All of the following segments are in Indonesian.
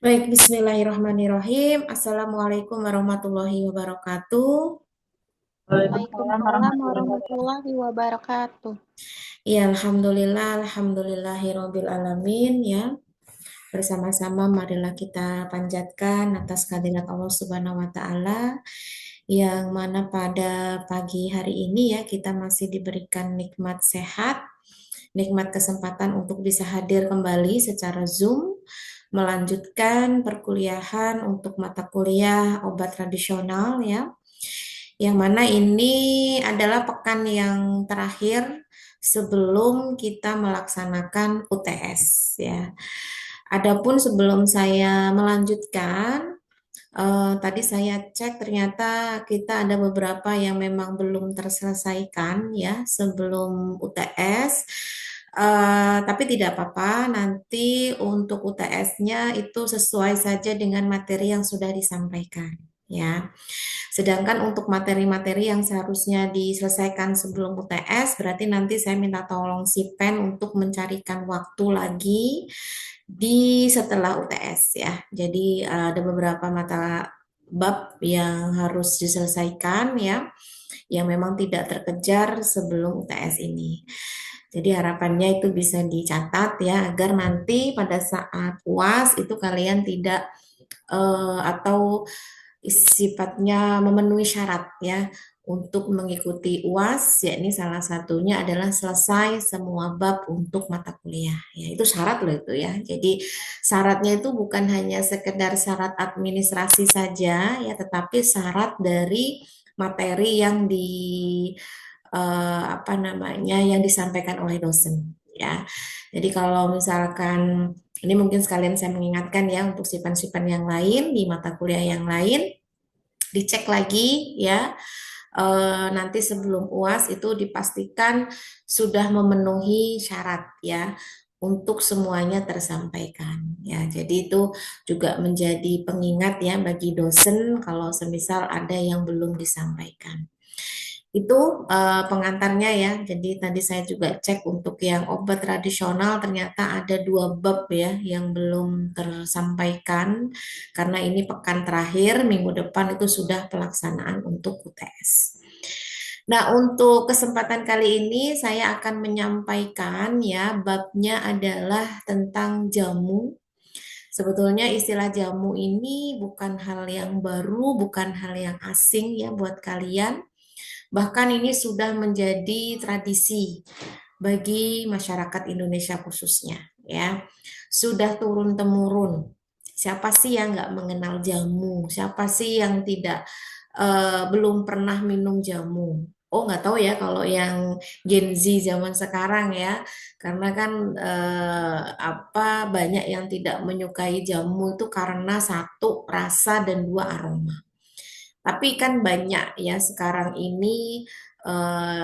Baik, bismillahirrahmanirrahim. Assalamualaikum warahmatullahi wabarakatuh. Waalaikumsalam Waalaikumsalam warahmatullahi wabarakatuh. warahmatullahi wabarakatuh. Ya, alhamdulillah, alhamdulillahirabbil alamin ya. Bersama-sama marilah kita panjatkan atas kehadirat Allah Subhanahu wa taala yang mana pada pagi hari ini ya kita masih diberikan nikmat sehat, nikmat kesempatan untuk bisa hadir kembali secara Zoom melanjutkan perkuliahan untuk mata kuliah obat tradisional ya, yang mana ini adalah pekan yang terakhir sebelum kita melaksanakan UTS ya. Adapun sebelum saya melanjutkan, tadi saya cek ternyata kita ada beberapa yang memang belum terselesaikan ya sebelum UTS. Tapi tidak apa-apa, nanti untuk UTS-nya itu sesuai saja dengan materi yang sudah disampaikan ya. Sedangkan untuk materi-materi yang seharusnya diselesaikan sebelum UTS, berarti nanti saya minta tolong si Pen untuk mencarikan waktu lagi di setelah UTS ya. Jadi ada beberapa mata bab yang harus diselesaikan ya, yang memang tidak terkejar sebelum UTS ini. Jadi harapannya itu bisa dicatat ya, agar nanti pada saat UAS itu kalian tidak atau sifatnya memenuhi syarat ya untuk mengikuti UAS, yakni salah satunya adalah selesai semua bab untuk mata kuliah. Ya, itu syarat loh itu ya. Jadi syaratnya itu bukan hanya sekedar syarat administrasi saja ya, tetapi syarat dari materi yang apa namanya yang disampaikan oleh dosen ya. Jadi kalau misalkan ini mungkin sekalian saya mengingatkan ya untuk sipan-sipan yang lain di mata kuliah yang lain, dicek lagi ya. Nanti sebelum UAS itu dipastikan sudah memenuhi syarat ya untuk semuanya tersampaikan ya. Jadi itu juga menjadi pengingat ya bagi dosen kalau semisal ada yang belum disampaikan. Itu pengantarnya ya. Jadi tadi saya juga cek untuk yang obat tradisional ternyata ada dua bab ya yang belum tersampaikan karena ini pekan terakhir, minggu depan itu sudah pelaksanaan untuk UTS. Nah, untuk kesempatan kali ini saya akan menyampaikan ya babnya adalah tentang jamu. Sebetulnya istilah jamu ini bukan hal yang baru, bukan hal yang asing ya buat kalian. Bahkan ini sudah menjadi tradisi bagi masyarakat Indonesia khususnya, ya. Sudah turun temurun. Siapa sih yang nggak mengenal jamu? Siapa sih yang tidak belum pernah minum jamu? Oh, nggak tahu ya kalau yang Gen Z zaman sekarang ya, karena kan apa banyak yang tidak menyukai jamu itu karena satu rasa dan dua aroma. Tapi kan banyak ya sekarang ini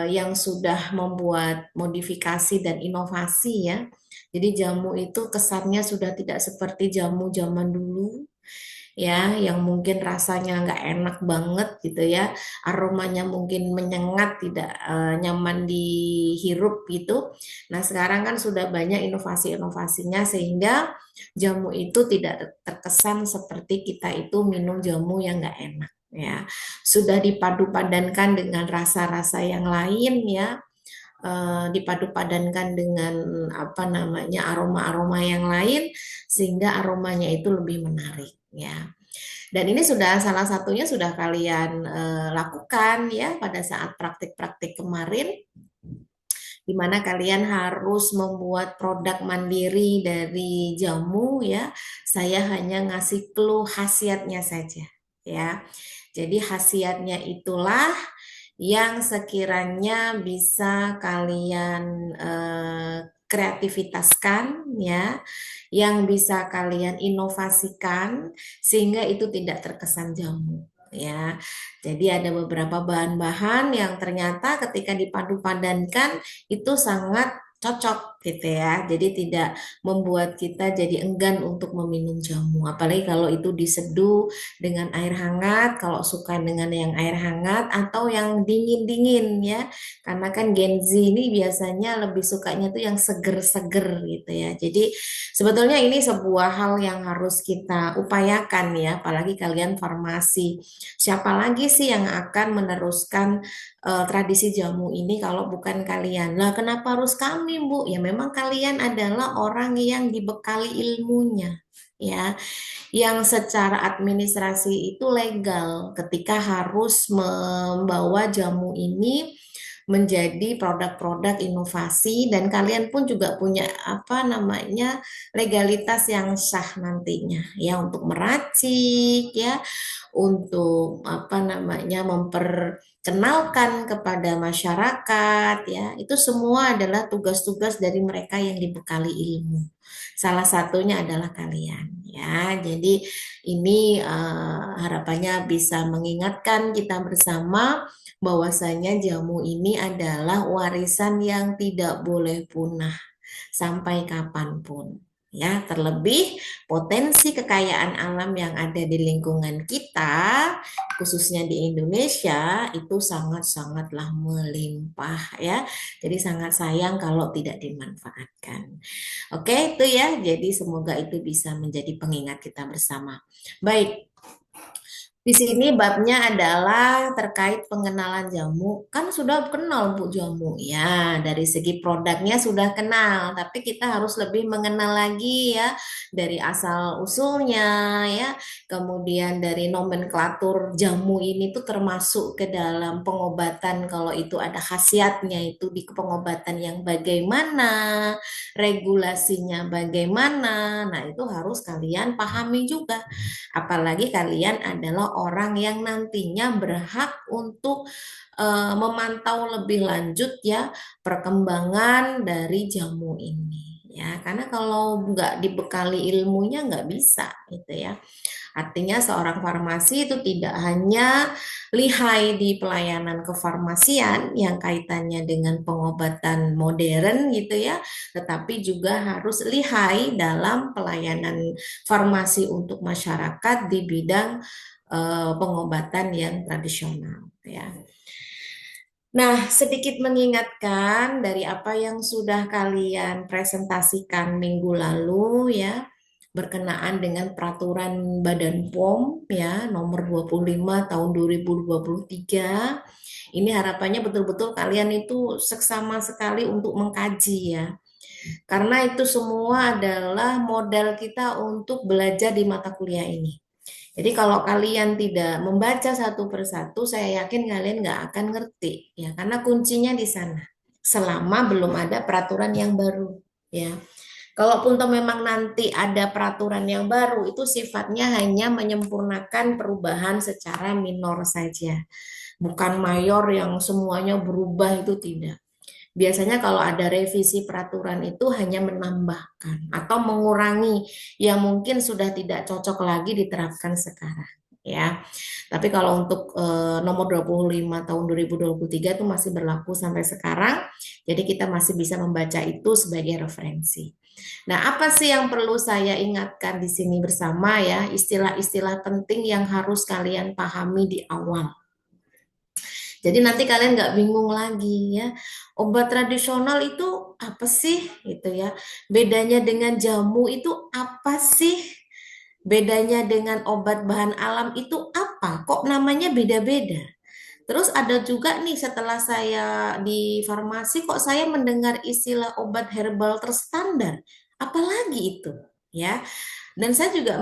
yang sudah membuat modifikasi dan inovasi ya. Jadi jamu itu kesannya sudah tidak seperti jamu zaman dulu ya, yang mungkin rasanya nggak enak banget gitu ya, aromanya mungkin menyengat, tidak nyaman dihirup gitu. Nah sekarang kan sudah banyak inovasi-inovasinya sehingga jamu itu tidak terkesan seperti kita itu minum jamu yang nggak enak ya, sudah dipadu-padankan dengan rasa-rasa yang lain ya, dipadu-padankan dengan apa namanya aroma-aroma yang lain sehingga aromanya itu lebih menarik ya. Dan ini sudah salah satunya sudah kalian lakukan ya pada saat praktik-praktik kemarin, di mana kalian harus membuat produk mandiri dari jamu ya. Saya hanya ngasih clue khasiatnya saja ya. Jadi khasiatnya itulah yang sekiranya bisa kalian kreativitaskan ya, yang bisa kalian inovasikan sehingga itu tidak terkesan jamu ya. Jadi ada beberapa bahan-bahan yang ternyata ketika dipadu-padankan itu sangat cocok gitu ya. Jadi tidak membuat kita jadi enggan untuk meminum jamu. Apalagi kalau itu diseduh dengan air hangat, kalau suka dengan yang air hangat atau yang dingin-dingin ya. Karena kan Gen Z ini biasanya lebih sukanya tuh yang seger-seger gitu ya. Jadi sebetulnya ini sebuah hal yang harus kita upayakan ya, apalagi kalian farmasi. Siapa lagi sih yang akan meneruskan tradisi jamu ini kalau bukan kalian? Lah, kenapa harus kami, Bu? Ya memang kalian adalah orang yang dibekali ilmunya, ya, yang secara administrasi itu legal ketika harus membawa jamu ini menjadi produk-produk inovasi dan kalian pun juga punya apa namanya legalitas yang sah nantinya ya untuk meracik ya untuk apa namanya memperkenalkan kepada masyarakat ya itu semua adalah tugas-tugas dari mereka yang dibekali ilmu. Salah satunya adalah kalian ya. Jadi ini harapannya bisa mengingatkan kita bersama bahwasanya jamu ini adalah warisan yang tidak boleh punah sampai kapanpun. Ya, terlebih potensi kekayaan alam yang ada di lingkungan kita, khususnya di Indonesia, itu sangat-sangatlah melimpah ya. Jadi sangat sayang kalau tidak dimanfaatkan. Oke, itu ya. Jadi semoga itu bisa menjadi pengingat kita bersama. Baik, di sini babnya adalah terkait pengenalan jamu. Kan sudah kenal Bu jamu ya, dari segi produknya sudah kenal, tapi kita harus lebih mengenal lagi ya dari asal usulnya ya. Kemudian dari nomenklatur jamu ini tuh termasuk ke dalam pengobatan kalau itu ada khasiatnya itu di pengobatan yang bagaimana, regulasinya bagaimana. Nah, itu harus kalian pahami juga. Apalagi kalian adalah orang yang nantinya berhak untuk memantau lebih lanjut ya perkembangan dari jamu ini. Ya, karena kalau nggak dibekali ilmunya nggak bisa gitu ya. Artinya seorang farmasi itu tidak hanya lihai di pelayanan kefarmasian yang kaitannya dengan pengobatan modern gitu ya, tetapi juga harus lihai dalam pelayanan farmasi untuk masyarakat di bidang pengobatan yang tradisional ya. Nah, sedikit mengingatkan dari apa yang sudah kalian presentasikan minggu lalu ya, berkenaan dengan peraturan Badan POM ya nomor 25 tahun 2023. Ini harapannya betul-betul kalian itu seksama sekali untuk mengkaji ya. Karena itu semua adalah modal kita untuk belajar di mata kuliah ini. Jadi kalau kalian tidak membaca satu persatu, saya yakin kalian nggak akan ngerti ya, karena kuncinya di sana. Selama belum ada peraturan yang baru, ya. Kalaupun toh memang nanti ada peraturan yang baru, itu sifatnya hanya menyempurnakan perubahan secara minor saja, bukan mayor yang semuanya berubah itu tidak. Biasanya kalau ada revisi peraturan itu hanya menambahkan atau mengurangi yang mungkin sudah tidak cocok lagi diterapkan sekarang ya. Tapi kalau untuk nomor 25 tahun 2023 itu masih berlaku sampai sekarang. Jadi kita masih bisa membaca itu sebagai referensi. Nah, apa sih yang perlu saya ingatkan di sini bersama ya? Istilah-istilah penting yang harus kalian pahami di awal. Jadi nanti kalian nggak bingung lagi ya. Obat tradisional itu apa sih gitu ya. Bedanya dengan jamu itu apa sih? Bedanya dengan obat bahan alam itu apa? Kok namanya beda-beda? Terus ada juga nih setelah saya di farmasi kok saya mendengar istilah obat herbal terstandar. Apalagi itu? Ya. Dan saya juga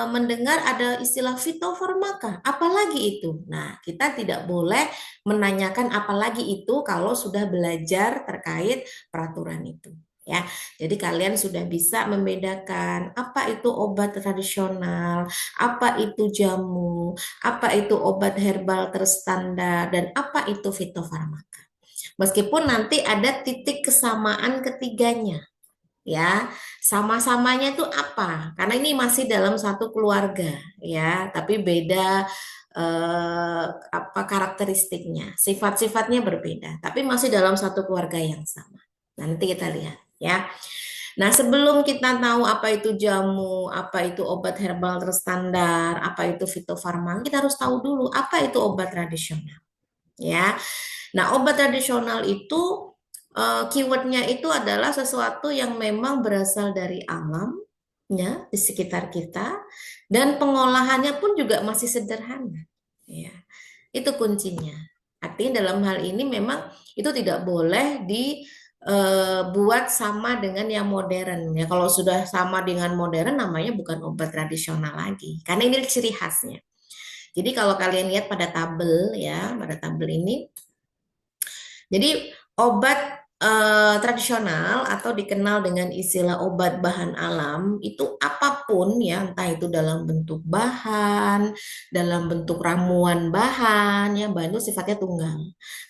mendengar ada istilah fitofarmaka, apalagi itu. Nah, kita tidak boleh menanyakan apalagi itu kalau sudah belajar terkait peraturan itu. Ya, jadi kalian sudah bisa membedakan apa itu obat tradisional, apa itu jamu, apa itu obat herbal terstandar, dan apa itu fitofarmaka. Meskipun nanti ada titik kesamaan ketiganya, ya sama-samanya itu apa karena ini masih dalam satu keluarga ya tapi beda apa karakteristiknya sifat-sifatnya berbeda tapi masih dalam satu keluarga yang sama. Nanti kita lihat ya. Nah, sebelum kita tahu apa itu jamu, apa itu obat herbal terstandar, apa itu fitofarmaka, kita harus tahu dulu apa itu obat tradisional, ya. Nah, obat tradisional itu keywordnya itu adalah sesuatu yang memang berasal dari alam, ya, di sekitar kita, dan pengolahannya pun juga masih sederhana, ya. Itu kuncinya. Artinya dalam hal ini memang itu tidak boleh dibuat sama dengan yang modern. Ya, kalau sudah sama dengan modern namanya bukan obat tradisional lagi. Karena ini ciri khasnya. Jadi kalau kalian lihat pada tabel ya, pada tabel ini, jadi obat tradisional atau dikenal dengan istilah obat bahan alam itu apapun ya, entah itu dalam bentuk bahan, dalam bentuk ramuan bahan ya, bahan itu sifatnya tunggal.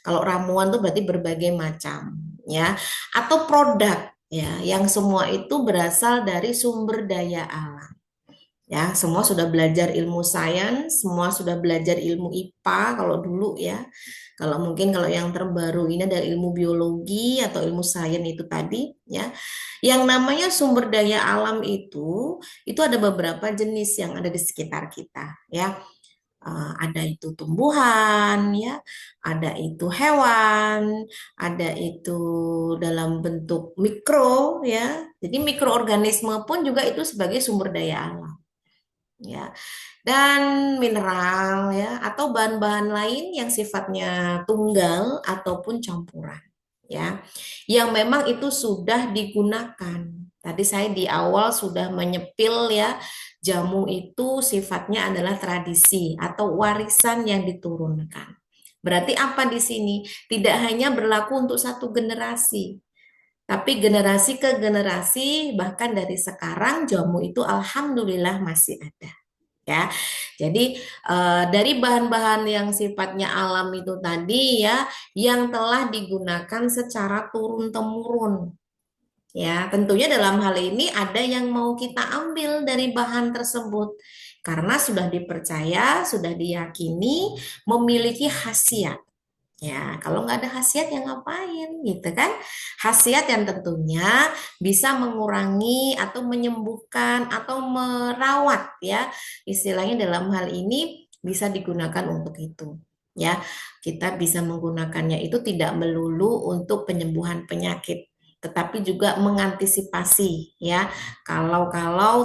Kalau ramuan itu berarti berbagai macam ya, atau produk ya, yang semua itu berasal dari sumber daya alam. Ya, semua sudah belajar ilmu sains, semua sudah belajar ilmu IPA kalau dulu ya. Kalau mungkin kalau yang terbaru ini ada ilmu biologi atau ilmu sains itu tadi ya. Yang namanya sumber daya alam itu ada beberapa jenis yang ada di sekitar kita ya. Ada itu tumbuhan ya, ada itu hewan, ada itu dalam bentuk mikro ya. Jadi mikroorganisme pun juga itu sebagai sumber daya alam ya, dan mineral ya, atau bahan-bahan lain yang sifatnya tunggal ataupun campuran ya, yang memang itu sudah digunakan. Tadi saya di awal sudah menyepil ya, jamu itu sifatnya adalah tradisi atau warisan yang diturunkan. Berarti apa di sini? Tidak hanya berlaku untuk satu generasi, tapi generasi ke generasi, bahkan dari sekarang jamu itu alhamdulillah masih ada. Ya, jadi dari bahan-bahan yang sifatnya alam itu tadi ya, yang telah digunakan secara turun-temurun. Ya, tentunya dalam hal ini ada yang mau kita ambil dari bahan tersebut karena sudah dipercaya, sudah diyakini memiliki khasiat. Ya, kalau nggak ada khasiat ya ngapain gitu kan? Khasiat yang tentunya bisa mengurangi atau menyembuhkan atau merawat ya. Istilahnya dalam hal ini bisa digunakan untuk itu. Ya, kita bisa menggunakannya itu tidak melulu untuk penyembuhan penyakit, tetapi juga mengantisipasi ya. Kalau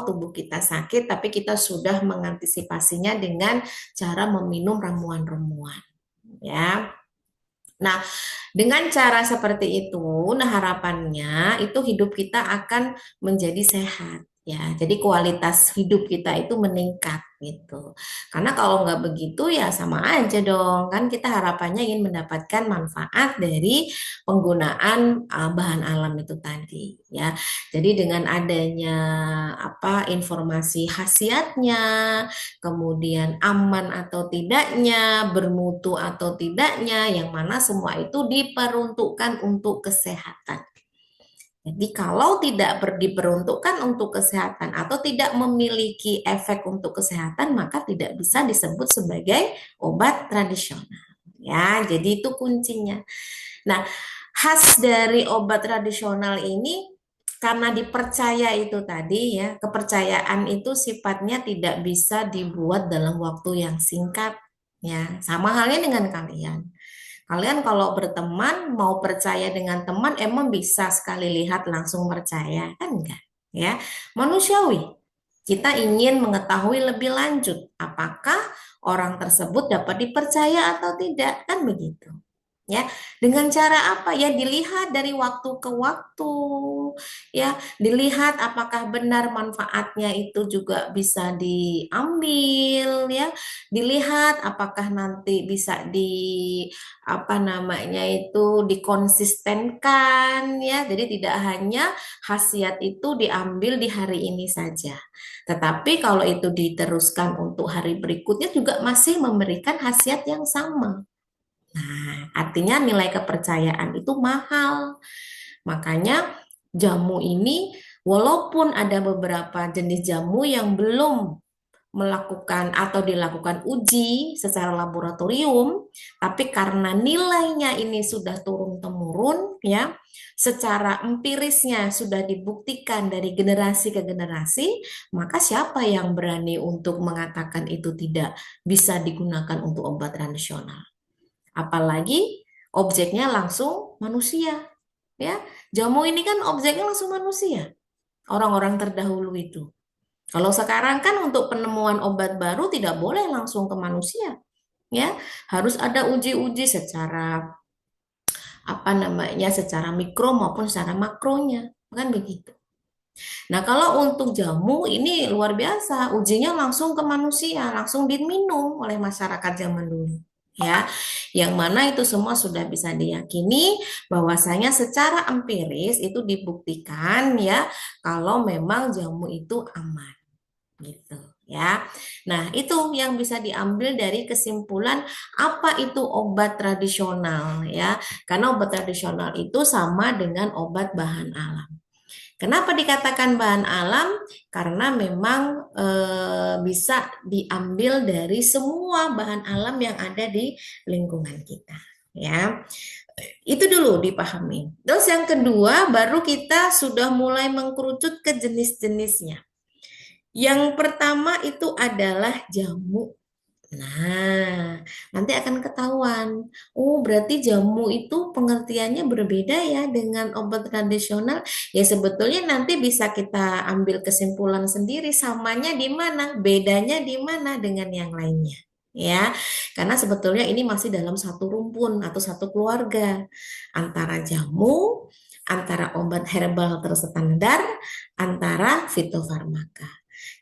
tubuh kita sakit tapi kita sudah mengantisipasinya dengan cara meminum ramuan-ramuan ya. Nah, dengan cara seperti itu, nah harapannya itu hidup kita akan menjadi sehat ya. Jadi kualitas hidup kita itu meningkat gitu. Karena kalau nggak begitu ya sama aja dong. Kan kita harapannya ingin mendapatkan manfaat dari penggunaan bahan alam itu tadi ya. Jadi dengan adanya informasi khasiatnya, kemudian aman atau tidaknya, bermutu atau tidaknya, yang mana semua itu diperuntukkan untuk kesehatan. Jadi kalau tidak diperuntukkan untuk kesehatan atau tidak memiliki efek untuk kesehatan, maka tidak bisa disebut sebagai obat tradisional. Ya, jadi itu kuncinya. Nah, khas dari obat tradisional ini karena dipercaya itu tadi ya, kepercayaan itu sifatnya tidak bisa dibuat dalam waktu yang singkat ya. Sama halnya dengan kalian. Kalian kalau berteman mau percaya dengan teman emang bisa sekali lihat langsung percaya kan enggak ya? Manusiawi. Kita ingin mengetahui lebih lanjut apakah orang tersebut dapat dipercaya atau tidak kan begitu. Ya, dengan cara apa? Ya dilihat dari waktu ke waktu, ya dilihat apakah benar manfaatnya itu juga bisa diambil, ya dilihat apakah nanti bisa dikonsistenkan, ya. Jadi tidak hanya khasiat itu diambil di hari ini saja, tetapi kalau itu diteruskan untuk hari berikutnya juga masih memberikan khasiat yang sama. Nah, artinya nilai kepercayaan itu mahal. Makanya jamu ini, walaupun ada beberapa jenis jamu yang belum melakukan atau dilakukan uji secara laboratorium, tapi karena nilainya ini sudah turun-temurun, ya, secara empirisnya sudah dibuktikan dari generasi ke generasi, maka siapa yang berani untuk mengatakan itu tidak bisa digunakan untuk obat tradisional? Apalagi objeknya langsung manusia, ya. Jamu ini kan objeknya langsung manusia, orang-orang terdahulu itu. Kalau sekarang kan untuk penemuan obat baru tidak boleh langsung ke manusia, ya. Harus ada uji-uji secara apa namanya, secara mikro maupun secara makronya, kan begitu. Nah, kalau untuk jamu ini luar biasa, ujinya langsung ke manusia, langsung diminum oleh masyarakat zaman dulu. Ya, yang mana itu semua sudah bisa diyakini bahwasanya secara empiris itu dibuktikan ya kalau memang jamu itu aman gitu ya. Nah, itu yang bisa diambil dari kesimpulan apa itu obat tradisional ya. Karena obat tradisional itu sama dengan obat bahan alam. Kenapa dikatakan bahan alam? Karena memang bisa diambil dari semua bahan alam yang ada di lingkungan kita, ya. Itu dulu dipahami. Terus yang kedua, baru kita sudah mulai mengkerucut ke jenis-jenisnya. Yang pertama itu adalah jamu. Nah, nanti akan ketahuan. Oh, berarti jamu itu pengertiannya berbeda ya dengan obat tradisional. Ya, sebetulnya nanti bisa kita ambil kesimpulan sendiri samanya di mana, bedanya di mana dengan yang lainnya. Ya, karena sebetulnya ini masih dalam satu rumpun atau satu keluarga antara jamu, antara obat herbal terstandar, antara fitofarmaka.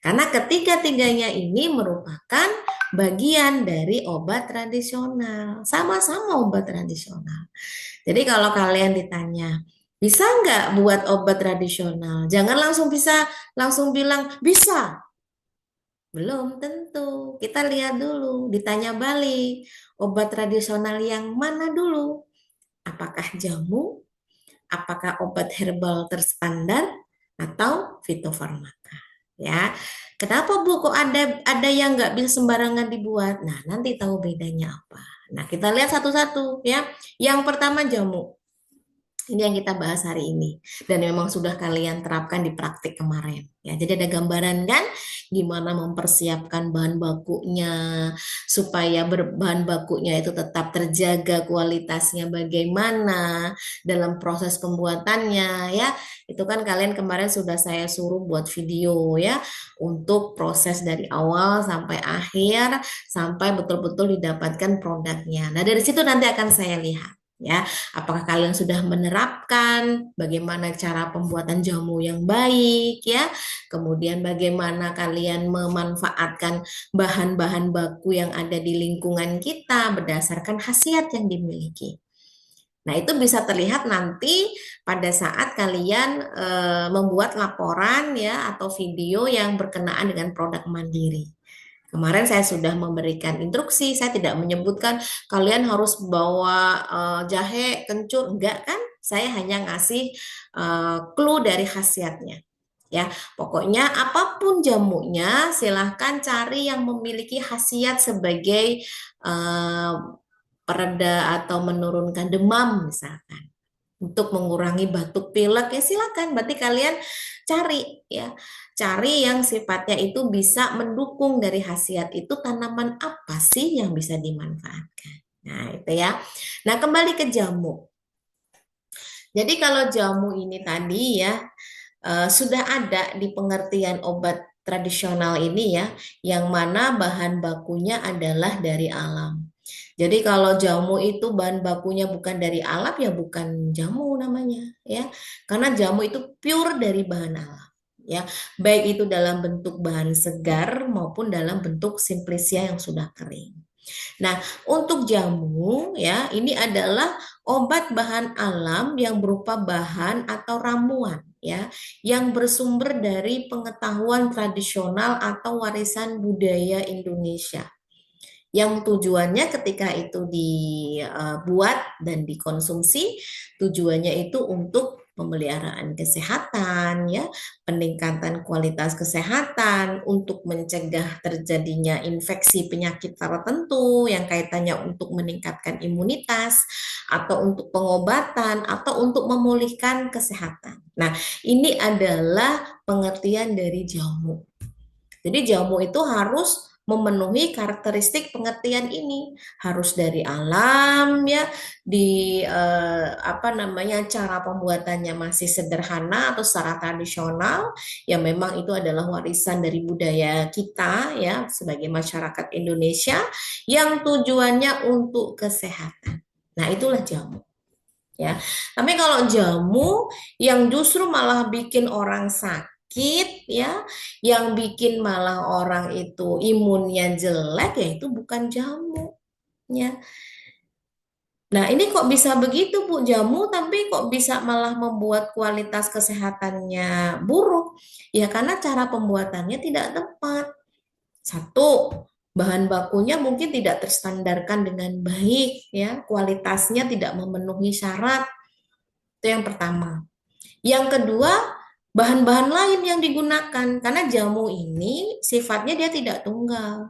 Karena ketiga-tiganya ini merupakan bagian dari obat tradisional, sama-sama obat tradisional. Jadi kalau kalian ditanya, bisa nggak buat obat tradisional? Jangan langsung bisa, langsung bilang bisa. Belum tentu. Kita lihat dulu, ditanya balik, obat tradisional yang mana dulu? Apakah jamu? Apakah obat herbal terstandar atau fitofarmaka? Ya, kenapa Bu kok ada yang nggak bisa sembarangan dibuat? Nah, nanti tahu bedanya apa. Nah, kita lihat satu-satu ya. Yang pertama jamu. Ini yang kita bahas hari ini dan memang sudah kalian terapkan di praktik kemarin ya. Jadi ada gambaran kan gimana mempersiapkan bahan bakunya supaya bahan bakunya itu tetap terjaga kualitasnya bagaimana dalam proses pembuatannya ya. Itu kan kalian kemarin sudah saya suruh buat video ya untuk proses dari awal sampai akhir sampai betul-betul didapatkan produknya. Nah, dari situ nanti akan saya lihat ya, apakah kalian sudah menerapkan bagaimana cara pembuatan jamu yang baik ya, kemudian bagaimana kalian memanfaatkan bahan-bahan baku yang ada di lingkungan kita berdasarkan khasiat yang dimiliki. Nah, itu bisa terlihat nanti pada saat kalian membuat laporan ya atau video yang berkenaan dengan produk mandiri. Kemarin saya sudah memberikan instruksi, saya tidak menyebutkan kalian harus bawa jahe, kencur, enggak kan? Saya hanya ngasih clue dari khasiatnya. Ya, pokoknya apapun jamunya, silahkan cari yang memiliki khasiat sebagai eh, pereda atau menurunkan demam misalkan. Untuk mengurangi batuk pilek ya silakan. Berarti kalian cari ya, cari yang sifatnya itu bisa mendukung dari khasiat itu tanaman apa sih yang bisa dimanfaatkan. Nah, itu ya. Nah, kembali ke jamu. Jadi kalau jamu ini tadi ya sudah ada di pengertian obat tradisional ini ya, yang mana bahan bakunya adalah dari alam. Jadi kalau jamu itu bahan bakunya bukan dari alam ya bukan jamu namanya ya. Karena jamu itu pure dari bahan alam ya. Baik itu dalam bentuk bahan segar maupun dalam bentuk simplisia yang sudah kering. Nah, untuk jamu ya, ini adalah obat bahan alam yang berupa bahan atau ramuan ya, yang bersumber dari pengetahuan tradisional atau warisan budaya Indonesia. Yang tujuannya ketika itu dibuat dan dikonsumsi, tujuannya itu untuk pemeliharaan kesehatan, ya, peningkatan kualitas kesehatan untuk mencegah terjadinya infeksi penyakit tertentu yang kaitannya untuk meningkatkan imunitas, atau untuk pengobatan, atau untuk memulihkan kesehatan. Nah, ini adalah pengertian dari jamu. Jadi jamu itu harus memenuhi karakteristik pengertian ini, harus dari alam, ya, di apa namanya, cara pembuatannya masih sederhana atau secara tradisional, ya memang itu adalah warisan dari budaya kita, ya, sebagai masyarakat Indonesia, yang tujuannya untuk kesehatan. Nah, itulah jamu, ya. Tapi kalau jamu yang justru malah bikin orang sakit, ya, yang bikin malah orang itu imunnya jelek, ya itu bukan jamu, ya. Nah, ini kok bisa begitu, Bu? Jamu tapi kok bisa malah membuat kualitas kesehatannya buruk? Ya karena cara pembuatannya tidak tepat. Satu, bahan bakunya mungkin tidak terstandarkan dengan baik, ya, kualitasnya tidak memenuhi syarat. Itu yang pertama. Yang kedua, bahan-bahan lain yang digunakan, karena jamu ini sifatnya dia tidak tunggal,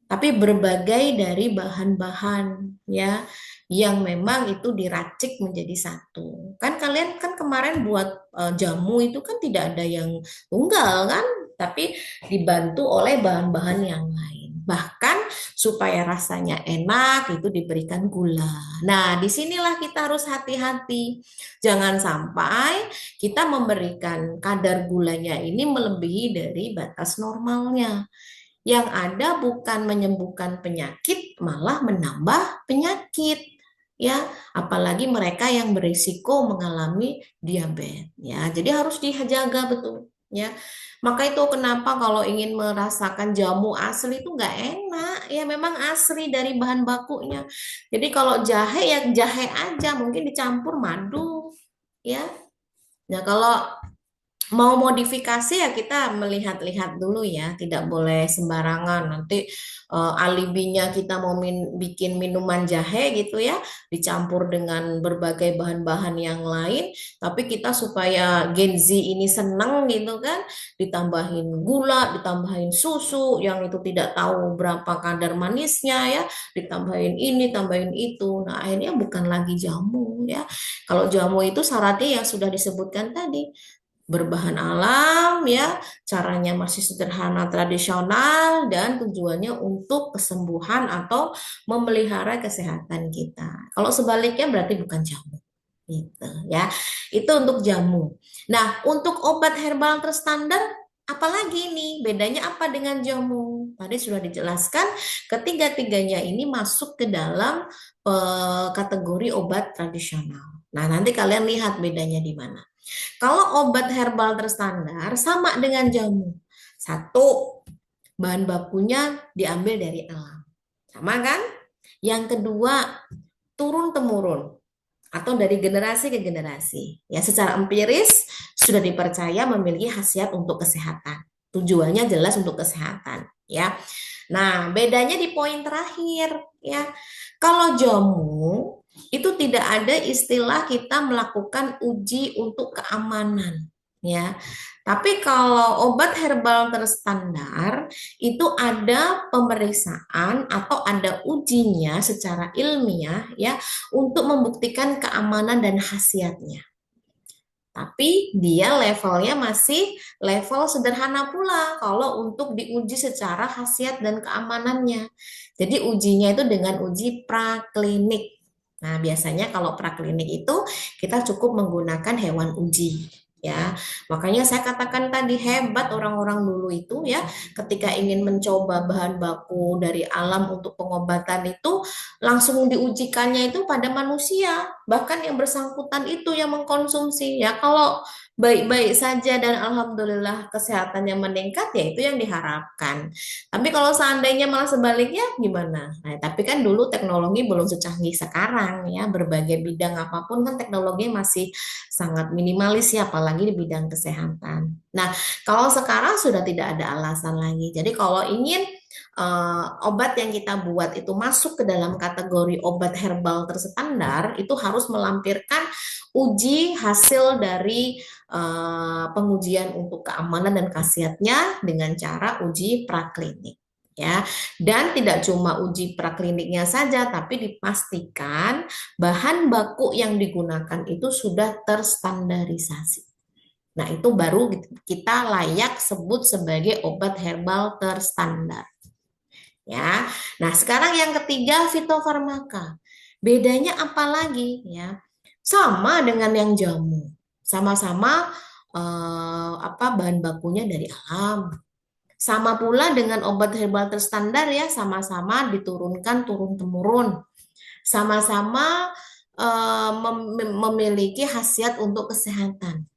tapi berbagai dari bahan-bahan, ya, yang memang itu diracik menjadi satu. Kan kalian kan kemarin buat jamu itu kan tidak ada yang tunggal kan, tapi dibantu oleh bahan-bahan yang lain. Bahkan supaya rasanya enak itu diberikan gula. Nah, disinilah kita harus hati-hati. Jangan sampai kita memberikan kadar gulanya ini melebihi dari batas normalnya. Yang ada bukan menyembuhkan penyakit, malah menambah penyakit. Ya, apalagi mereka yang berisiko mengalami diabetes. Ya, jadi harus dijaga betul. Ya, maka itu kenapa kalau ingin merasakan jamu asli itu nggak enak. Ya, memang asli dari bahan bakunya. Jadi kalau jahe ya jahe aja, mungkin dicampur madu. Ya, nah kalau mau modifikasi ya kita melihat-lihat dulu ya, tidak boleh sembarangan. Nanti alibinya kita mau bikin minuman jahe gitu ya, dicampur dengan berbagai bahan-bahan yang lain, tapi kita supaya Gen Z ini seneng gitu kan, ditambahin gula, ditambahin susu yang itu tidak tahu berapa kadar manisnya ya, ditambahin ini, tambahin itu. Nah, akhirnya bukan lagi jamu ya. Kalau jamu itu syaratnya yang sudah disebutkan tadi, berbahan alam, ya, caranya masih sederhana tradisional, dan tujuannya untuk kesembuhan atau memelihara kesehatan kita. Kalau sebaliknya berarti bukan jamu. Gitu ya. Itu untuk jamu. Nah, untuk obat herbal terstandar apalagi nih? Bedanya apa dengan jamu? Tadi sudah dijelaskan, ketiga-tiganya ini masuk ke dalam kategori obat tradisional. Nah, nanti kalian lihat bedanya di mana. Kalau obat herbal terstandar sama dengan jamu. Satu, bahan bakunya diambil dari alam. Sama kan? Yang kedua, turun-temurun atau dari generasi ke generasi. Ya, secara empiris sudah dipercaya memiliki khasiat untuk kesehatan. Tujuannya jelas untuk kesehatan, ya. Nah, bedanya di poin terakhir, ya. Kalau jamu itu tidak ada istilah kita melakukan uji untuk keamanan, ya. Tapi kalau obat herbal terstandar itu ada pemeriksaan atau ada ujinya secara ilmiah ya untuk membuktikan keamanan dan khasiatnya. Tapi dia levelnya masih level sederhana pula kalau untuk diuji secara khasiat dan keamanannya. Jadi ujinya itu dengan uji praklinik. Nah, biasanya kalau praklinik itu kita cukup menggunakan hewan uji. Ya, makanya saya katakan tadi hebat orang-orang dulu itu ya, ketika ingin mencoba bahan baku dari alam untuk pengobatan itu langsung diujikannya itu pada manusia, bahkan yang bersangkutan itu yang mengkonsumsi. Ya, kalau baik-baik saja dan alhamdulillah kesehatannya meningkat, ya itu yang diharapkan. Tapi kalau seandainya malah sebaliknya gimana? Nah, tapi kan dulu teknologi belum secanggih sekarang ya, berbagai bidang apapun kan teknologi masih sangat minimalis ya, apalagi di bidang kesehatan. Nah, kalau sekarang sudah tidak ada alasan lagi. Jadi kalau ingin obat yang kita buat itu masuk ke dalam kategori obat herbal terstandar, itu harus melampirkan uji hasil dari pengujian untuk keamanan dan khasiatnya dengan cara uji praklinik. Ya, dan tidak cuma uji prakliniknya saja, tapi dipastikan bahan baku yang digunakan itu sudah terstandarisasi. Nah, itu baru kita layak sebut sebagai obat herbal terstandar. Ya. Nah, sekarang yang ketiga fitofarmaka. Bedanya apa lagi ya? Sama dengan yang jamu. Sama-sama apa bahan bakunya dari alam. Sama pula dengan obat herbal terstandar ya, sama-sama diturunkan turun-temurun. Sama-sama memiliki khasiat untuk kesehatan.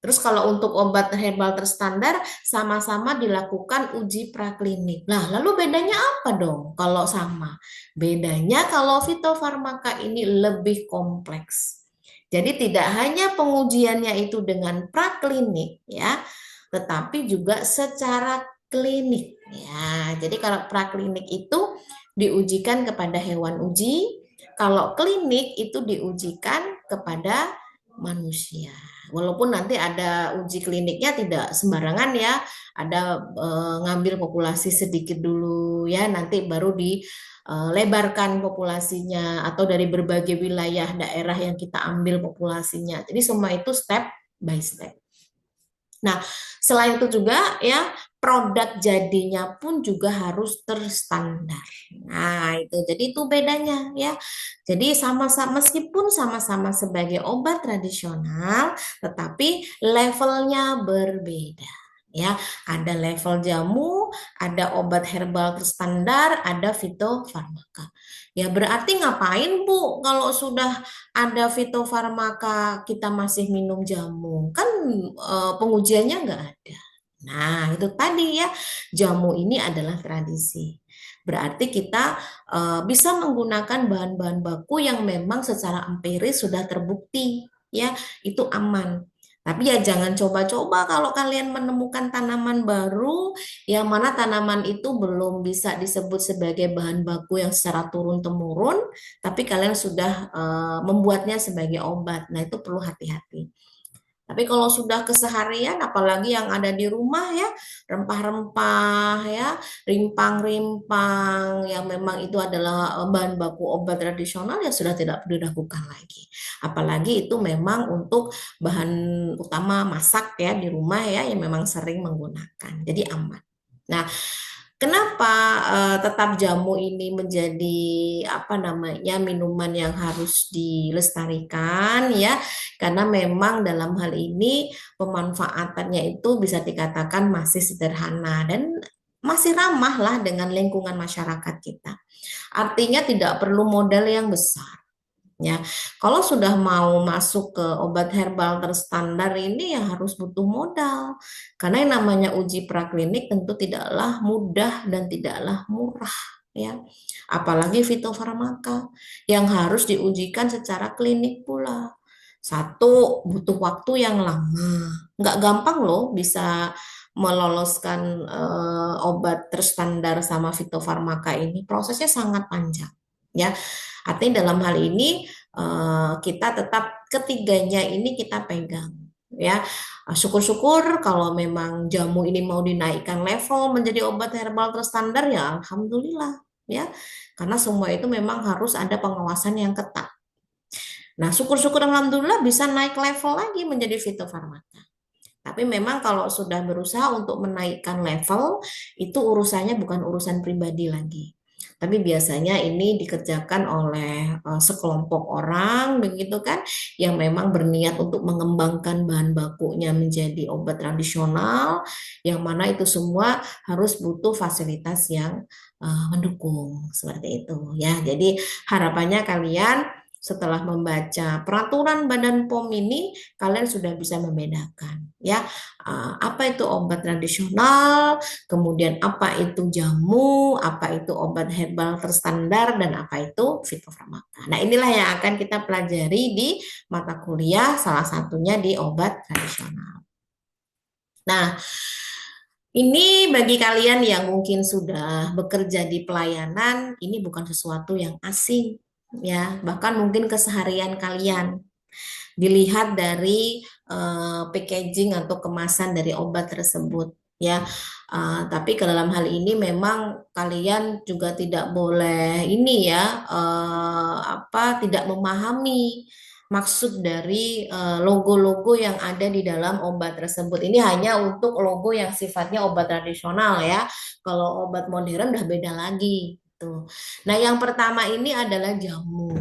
Terus kalau untuk obat herbal terstandar sama-sama dilakukan uji praklinik. Nah, lalu bedanya apa dong kalau sama? Bedanya kalau fitofarmaka ini lebih kompleks. Jadi tidak hanya pengujiannya itu dengan praklinik ya, tetapi juga secara klinik ya. Jadi kalau praklinik itu diujikan kepada hewan uji, kalau klinik itu diujikan kepada manusia. Walaupun nanti ada uji kliniknya tidak sembarangan ya, ada ngambil populasi sedikit dulu ya, nanti baru dilebarkan populasinya atau dari berbagai wilayah daerah yang kita ambil populasinya. Jadi semua itu step by step. Nah, selain itu juga ya produk jadinya pun juga harus terstandar. Nah, itu jadi itu bedanya ya. Jadi sama-sama meskipun sama-sama sebagai obat tradisional, tetapi levelnya berbeda. Ya, ada level jamu, ada obat herbal terstandar, ada fitofarmaka. Ya, berarti ngapain Bu kalau sudah ada fitofarmaka kita masih minum jamu? Kan pengujiannya nggak ada. Nah, itu tadi ya, jamu ini adalah tradisi. Berarti kita bisa menggunakan bahan-bahan baku yang memang secara empiris sudah terbukti, ya, itu aman. Tapi ya jangan coba-coba kalau kalian menemukan tanaman baru yang mana tanaman itu belum bisa disebut sebagai bahan baku yang secara turun-temurun, tapi kalian sudah membuatnya sebagai obat. Nah, itu perlu hati-hati. Tapi kalau sudah keseharian, apalagi yang ada di rumah ya, rempah-rempah ya, rimpang-rimpang yang memang itu adalah bahan baku obat tradisional ya sudah tidak perlu dilakukan lagi. Apalagi itu memang untuk bahan utama masak ya di rumah ya yang memang sering menggunakan. Jadi aman. Nah, kenapa tetap jamu ini menjadi apa namanya minuman yang harus dilestarikan ya? Karena memang dalam hal ini pemanfaatannya itu bisa dikatakan masih sederhana dan masih ramah lah dengan lingkungan masyarakat kita. Artinya tidak perlu modal yang besar. Ya, kalau sudah mau masuk ke obat herbal terstandar ini ya harus butuh modal. Karena yang namanya uji praklinik tentu tidaklah mudah dan tidaklah murah, ya. Apalagi fitofarmaka yang harus diujikan secara klinik pula. Satu, butuh waktu yang lama. Nggak gampang loh bisa meloloskan obat terstandar sama fitofarmaka ini. Prosesnya sangat panjang. Ya, artinya dalam hal ini kita tetap ketiganya ini kita pegang. Ya, syukur-syukur kalau memang jamu ini mau dinaikkan level menjadi obat herbal terstandar ya, alhamdulillah ya. Karena semua itu memang harus ada pengawasan yang ketat. Nah, syukur-syukur alhamdulillah bisa naik level lagi menjadi fitofarmaka. Tapi memang kalau sudah berusaha untuk menaikkan level, itu urusannya bukan urusan pribadi lagi. Tapi biasanya ini dikerjakan oleh sekelompok orang, begitu kan, yang memang berniat untuk mengembangkan bahan bakunya menjadi obat tradisional, yang mana itu semua harus butuh fasilitas yang mendukung, seperti itu ya. Jadi harapannya kalian setelah membaca peraturan Badan POM ini, kalian sudah bisa membedakan ya apa itu obat tradisional, kemudian apa itu jamu, apa itu obat herbal terstandar, dan apa itu fitofarmaka. Nah, inilah yang akan kita pelajari di mata kuliah, salah satunya di obat tradisional. Nah, ini bagi kalian yang mungkin sudah bekerja di pelayanan, ini bukan sesuatu yang asing, ya. Bahkan mungkin keseharian kalian dilihat dari packaging atau kemasan dari obat tersebut, ya. Tapi ke dalam hal ini memang kalian juga tidak boleh ini ya, tidak memahami maksud dari logo-logo yang ada di dalam obat tersebut. Ini hanya untuk logo yang sifatnya obat tradisional ya. Kalau obat modern udah beda lagi. Tuh. Nah, yang pertama ini adalah jamu.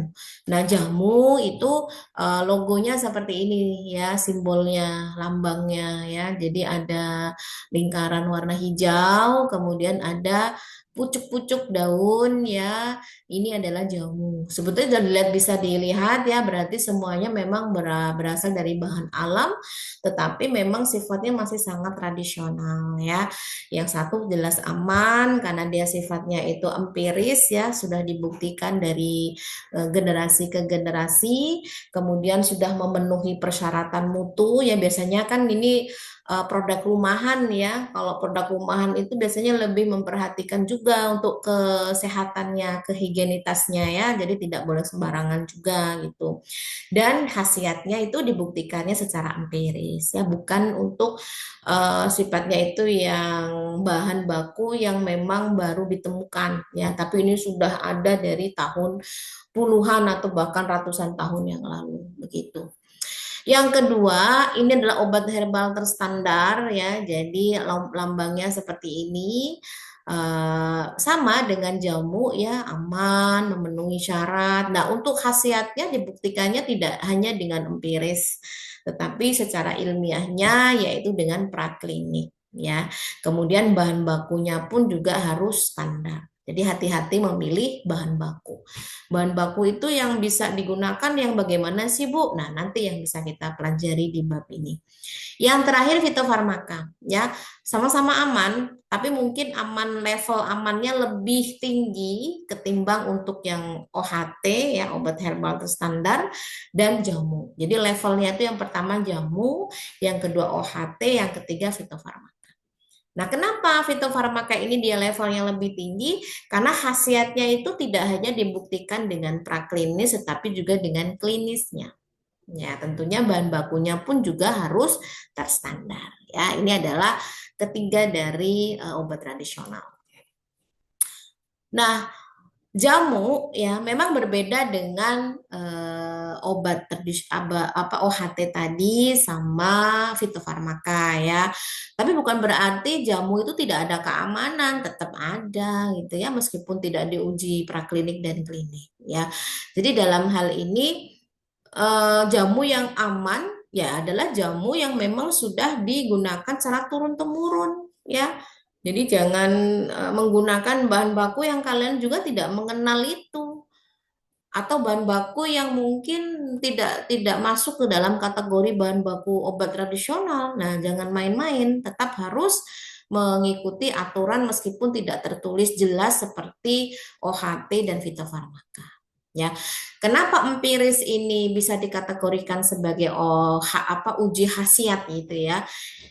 Nah, jamu itu logonya seperti ini ya, simbolnya, lambangnya ya. Jadi ada lingkaran warna hijau, kemudian ada pucuk-pucuk daun ya. Ini adalah jamu. Sebetulnya sudah bisa dilihat ya, berarti semuanya memang berasal dari bahan alam, tetapi memang sifatnya masih sangat tradisional ya. Yang satu jelas aman karena dia sifatnya itu empiris ya, sudah dibuktikan dari generasi ke generasi, kemudian sudah memenuhi persyaratan mutu ya, biasanya kan ini produk rumahan ya. Kalau produk rumahan itu biasanya lebih memperhatikan juga untuk kesehatannya, kehigienitasnya ya. Jadi tidak boleh sembarangan juga gitu. Dan khasiatnya itu dibuktikannya secara empiris ya, bukan untuk sifatnya itu yang bahan baku yang memang baru ditemukan ya, tapi ini sudah ada dari tahun puluhan atau bahkan ratusan tahun yang lalu begitu. Yang kedua, ini adalah obat herbal terstandar ya. Jadi lambangnya seperti ini. Sama dengan jamu ya, aman, memenuhi syarat. Nah, untuk khasiatnya dibuktikannya tidak hanya dengan empiris, tetapi secara ilmiahnya yaitu dengan praklinik ya. Kemudian bahan bakunya pun juga harus standar. Jadi hati-hati memilih bahan baku. Bahan baku itu yang bisa digunakan yang bagaimana sih Bu? Nah, nanti yang bisa kita pelajari di bab ini. Yang terakhir fitofarmaka, ya. Sama-sama aman, tapi mungkin aman level amannya lebih tinggi ketimbang untuk yang OHT ya, obat herbal terstandar dan jamu. Jadi levelnya itu yang pertama jamu, yang kedua OHT, yang ketiga fitofarmaka. Nah, kenapa fitofarmaka ini dia levelnya lebih tinggi? Karena khasiatnya itu tidak hanya dibuktikan dengan praklinis, tetapi juga dengan klinisnya. Ya, tentunya bahan bakunya pun juga harus terstandar. Ya, ini adalah ketiga dari obat tradisional. Nah, jamu ya memang berbeda dengan obat OHT tadi sama fitofarmaka ya. Tapi bukan berarti jamu itu tidak ada keamanan, tetap ada gitu ya, meskipun tidak diuji praklinik dan klinik ya. Jadi dalam hal ini jamu yang aman ya adalah jamu yang memang sudah digunakan secara turun-temurun ya. Jadi jangan menggunakan bahan baku yang kalian juga tidak mengenal itu, atau bahan baku yang mungkin tidak tidak masuk ke dalam kategori bahan baku obat tradisional. Nah, jangan main-main, tetap harus mengikuti aturan meskipun tidak tertulis jelas seperti OHT dan fitofarmaka. Ya, kenapa empiris ini bisa dikategorikan sebagai uji khasiat gitu ya?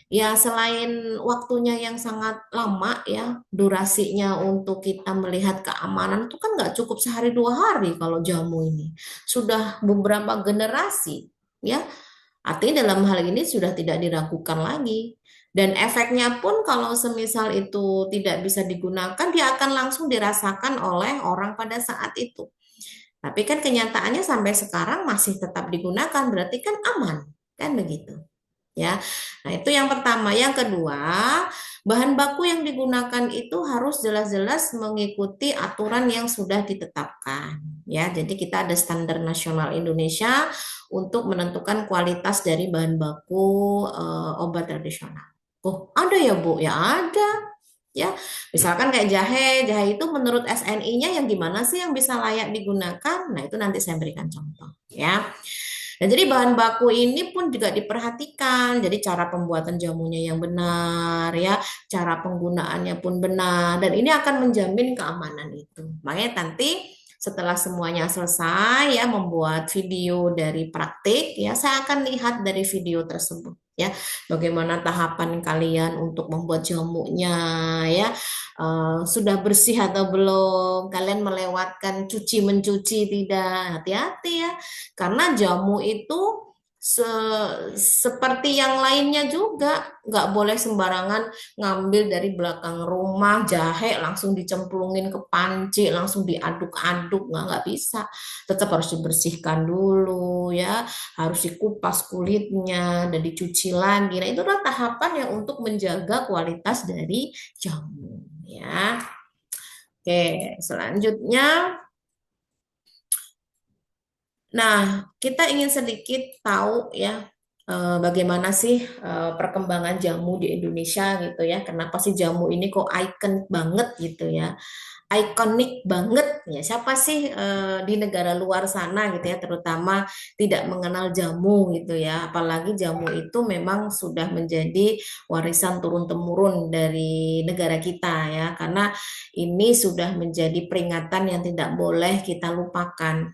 Ya, selain waktunya yang sangat lama ya, durasinya untuk kita melihat keamanan itu kan nggak cukup sehari dua hari kalau jamu ini. Sudah beberapa generasi ya. Artinya dalam hal ini sudah tidak diragukan lagi. Dan efeknya pun kalau semisal itu tidak bisa digunakan, dia akan langsung dirasakan oleh orang pada saat itu. Tapi kan kenyataannya sampai sekarang masih tetap digunakan, berarti kan aman, kan begitu. Ya. Nah, itu yang pertama. Yang kedua, bahan baku yang digunakan itu harus jelas-jelas mengikuti aturan yang sudah ditetapkan. Ya, jadi kita ada standar nasional Indonesia untuk menentukan kualitas dari bahan baku obat tradisional. Oh, ada ya, Bu? Ya, ada. Ya, misalkan kayak jahe, jahe itu menurut SNI-nya yang gimana sih yang bisa layak digunakan? Nah, itu nanti saya berikan contoh, ya. Dan jadi bahan baku ini pun juga diperhatikan. Jadi cara pembuatan jamunya yang benar ya, cara penggunaannya pun benar dan ini akan menjamin keamanan itu. Makanya nanti setelah semuanya selesai ya membuat video dari praktik ya, saya akan lihat dari video tersebut ya. Bagaimana tahapan kalian untuk membuat jamunya ya? Sudah bersih atau belum? Kalian melewatkan cuci mencuci tidak? Hati-hati ya, karena jamu itu seperti yang lainnya juga nggak boleh sembarangan ngambil dari belakang rumah jahe langsung dicemplungin ke panci langsung diaduk-aduk, nggak bisa, tetap harus dibersihkan dulu ya, harus dikupas kulitnya dan dicuci lagi. Nah, itu adalah tahapan yang untuk menjaga kualitas dari jamu ya. Oke, selanjutnya, nah, kita ingin sedikit tahu ya, bagaimana sih perkembangan jamu di Indonesia gitu ya. Kenapa sih jamu ini kok ikonik banget gitu ya? Ikonik banget ya. Siapa sih di negara luar sana gitu ya, terutama tidak mengenal jamu gitu ya. Apalagi jamu itu memang sudah menjadi warisan turun-temurun dari negara kita ya. Karena ini sudah menjadi peringatan yang tidak boleh kita lupakan.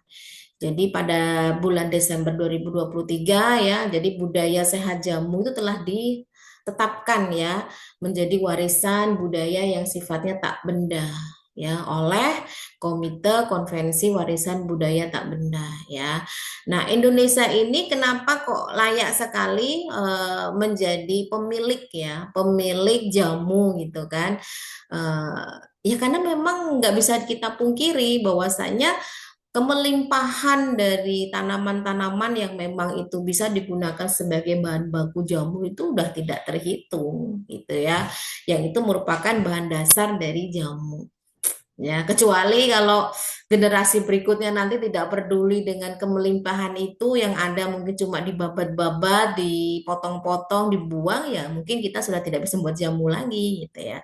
Jadi pada bulan Desember 2023 ya, jadi budaya sehat jamu itu telah ditetapkan ya menjadi warisan budaya yang sifatnya tak benda ya oleh Komite Konvensi Warisan Budaya Tak Benda ya. Nah, Indonesia ini kenapa kok layak sekali menjadi pemilik ya, pemilik jamu gitu kan? Ya karena memang nggak bisa kita pungkiri bahwasanya kemelimpahan dari tanaman-tanaman yang memang itu bisa digunakan sebagai bahan baku jamu itu udah tidak terhitung gitu ya. Yang itu merupakan bahan dasar dari jamu. Ya, kecuali kalau generasi berikutnya nanti tidak peduli dengan kemelimpahan itu yang ada mungkin cuma dibabat-babat, dipotong-potong, dibuang ya mungkin kita sudah tidak bisa membuat jamu lagi gitu ya.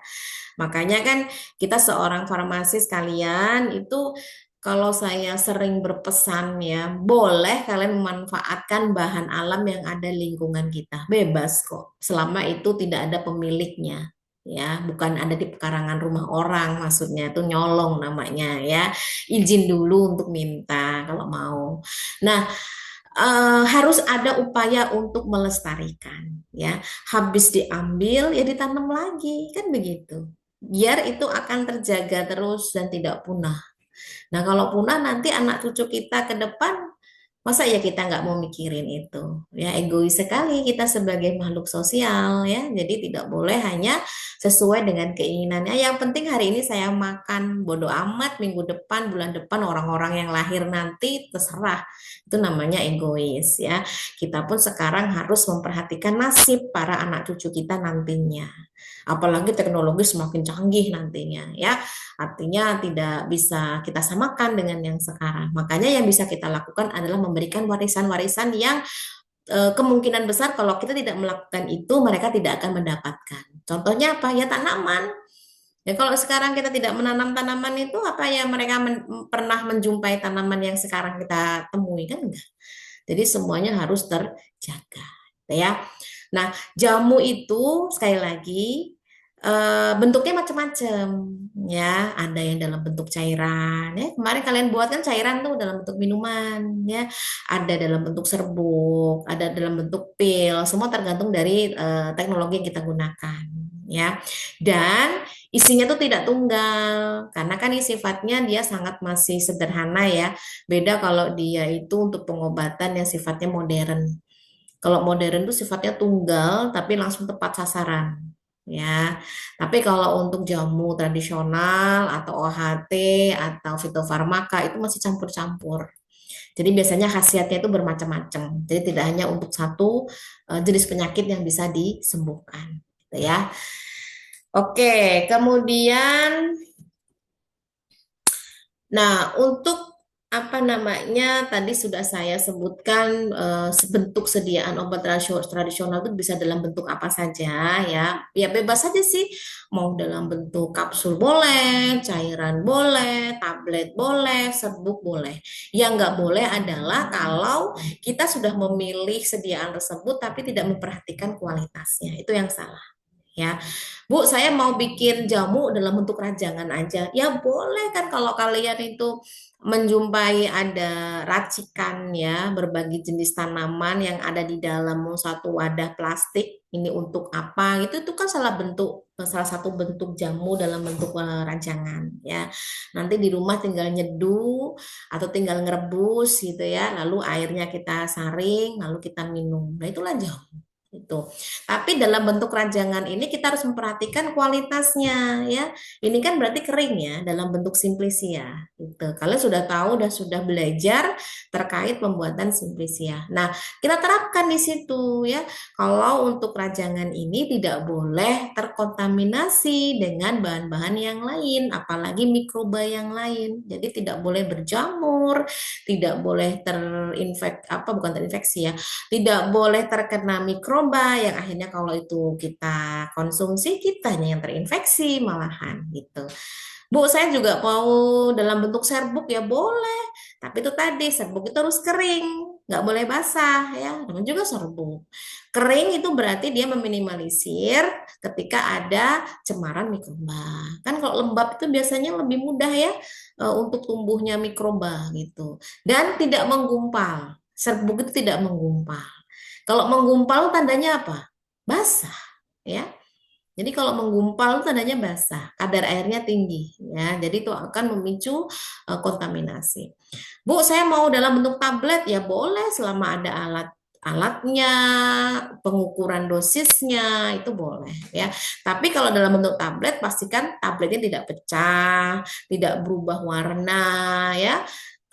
Makanya kan kita seorang farmasis kalian itu kalau saya sering berpesan ya, boleh kalian memanfaatkan bahan alam yang ada di lingkungan kita. Bebas kok, selama itu tidak ada pemiliknya. Ya, bukan ada di pekarangan rumah orang, maksudnya itu nyolong namanya ya. Izin dulu untuk minta kalau mau. Nah, harus ada upaya untuk melestarikan ya. Habis diambil ya ditanam lagi, kan begitu. Biar itu akan terjaga terus dan tidak punah. Nah, kalau punah nanti anak cucu kita ke depan, masa ya kita nggak mau mikirin itu? Ya, egois sekali kita sebagai makhluk sosial ya. Jadi tidak boleh hanya sesuai dengan keinginannya. Yang penting hari ini saya makan, bodo amat minggu depan, bulan depan orang-orang yang lahir nanti terserah. Itu namanya egois ya. Kita pun sekarang harus memperhatikan nasib para anak cucu kita nantinya. Apalagi teknologi semakin canggih nantinya ya. Artinya tidak bisa kita samakan dengan yang sekarang. Makanya yang bisa kita lakukan adalah memberikan warisan-warisan yang kemungkinan besar kalau kita tidak melakukan itu mereka tidak akan mendapatkan. Contohnya apa? Ya tanaman. Ya kalau sekarang kita tidak menanam tanaman itu apa ya mereka pernah menjumpai tanaman yang sekarang kita temui kan enggak. Jadi semuanya harus terjaga, ya. Nah, jamu itu sekali lagi bentuknya macam-macam, ya. Ada yang dalam bentuk cairan, ya. Kemarin kalian buat kan cairan tuh dalam bentuk minuman, ya. Ada dalam bentuk serbuk, ada dalam bentuk pil. Semua tergantung dari teknologi yang kita gunakan, ya. Dan isinya tuh tidak tunggal, karena kan ini sifatnya dia sangat masih sederhana ya. Beda kalau dia itu untuk pengobatan yang sifatnya modern. Kalau modern itu sifatnya tunggal tapi langsung tepat sasaran. Ya, tapi kalau untuk jamu tradisional atau OHT atau fitofarmaka itu masih campur-campur. Jadi biasanya khasiatnya itu bermacam-macam. Jadi tidak hanya untuk satu jenis penyakit yang bisa disembuhkan, gitu ya. Oke, kemudian, nah untuk apa namanya tadi sudah saya sebutkan bentuk sediaan obat tradisional itu bisa dalam bentuk apa saja ya. Ya bebas saja sih, mau dalam bentuk kapsul boleh, cairan boleh, tablet boleh, serbuk boleh. Yang nggak boleh adalah kalau kita sudah memilih sediaan tersebut tapi tidak memperhatikan kualitasnya. Itu yang salah. ya. Bu, saya mau bikin jamu dalam bentuk rajangan aja. Ya boleh kan kalau kalian itu menjumpai ada racikan ya, berbagai jenis tanaman yang ada di dalam satu wadah plastik. Ini untuk apa? Itu kan salah satu bentuk jamu dalam bentuk rajangan ya. Nanti di rumah tinggal nyeduh atau tinggal ngerebus gitu ya. Lalu airnya kita saring, lalu kita minum. Nah, itulah jamu. Itu. Tapi dalam bentuk rajangan ini kita harus memperhatikan kualitasnya ya. Ini kan berarti kering ya dalam bentuk simplisia gitu. Kalian sudah tahu dan sudah belajar terkait pembuatan simplisia. Nah, kita terapkan di situ ya. Kalau untuk rajangan ini tidak boleh terkontaminasi dengan bahan-bahan yang lain, apalagi mikroba yang lain. Jadi tidak boleh berjamur, tidak boleh bukan terinfeksi ya, tidak boleh terkena mikroba yang akhirnya kalau itu kita konsumsi kitanya yang terinfeksi malahan gitu. Bu, saya juga mau dalam bentuk serbuk ya boleh, tapi itu tadi serbuk itu harus kering, nggak boleh basah ya. Namanya juga serbuk. Kering itu berarti dia meminimalisir ketika ada cemaran mikroba. Kan kalau lembab itu biasanya lebih mudah ya untuk tumbuhnya mikroba gitu. Dan tidak menggumpal. Serbuk itu tidak menggumpal. Kalau menggumpal tandanya apa? Basah, ya. Jadi kalau menggumpal itu tandanya basah, kadar airnya tinggi, ya. Jadi itu akan memicu kontaminasi. Bu, saya mau dalam bentuk tablet, ya boleh selama ada alatnya, pengukuran dosisnya itu boleh, ya. Tapi kalau dalam bentuk tablet, pastikan tabletnya tidak pecah, tidak berubah warna, ya.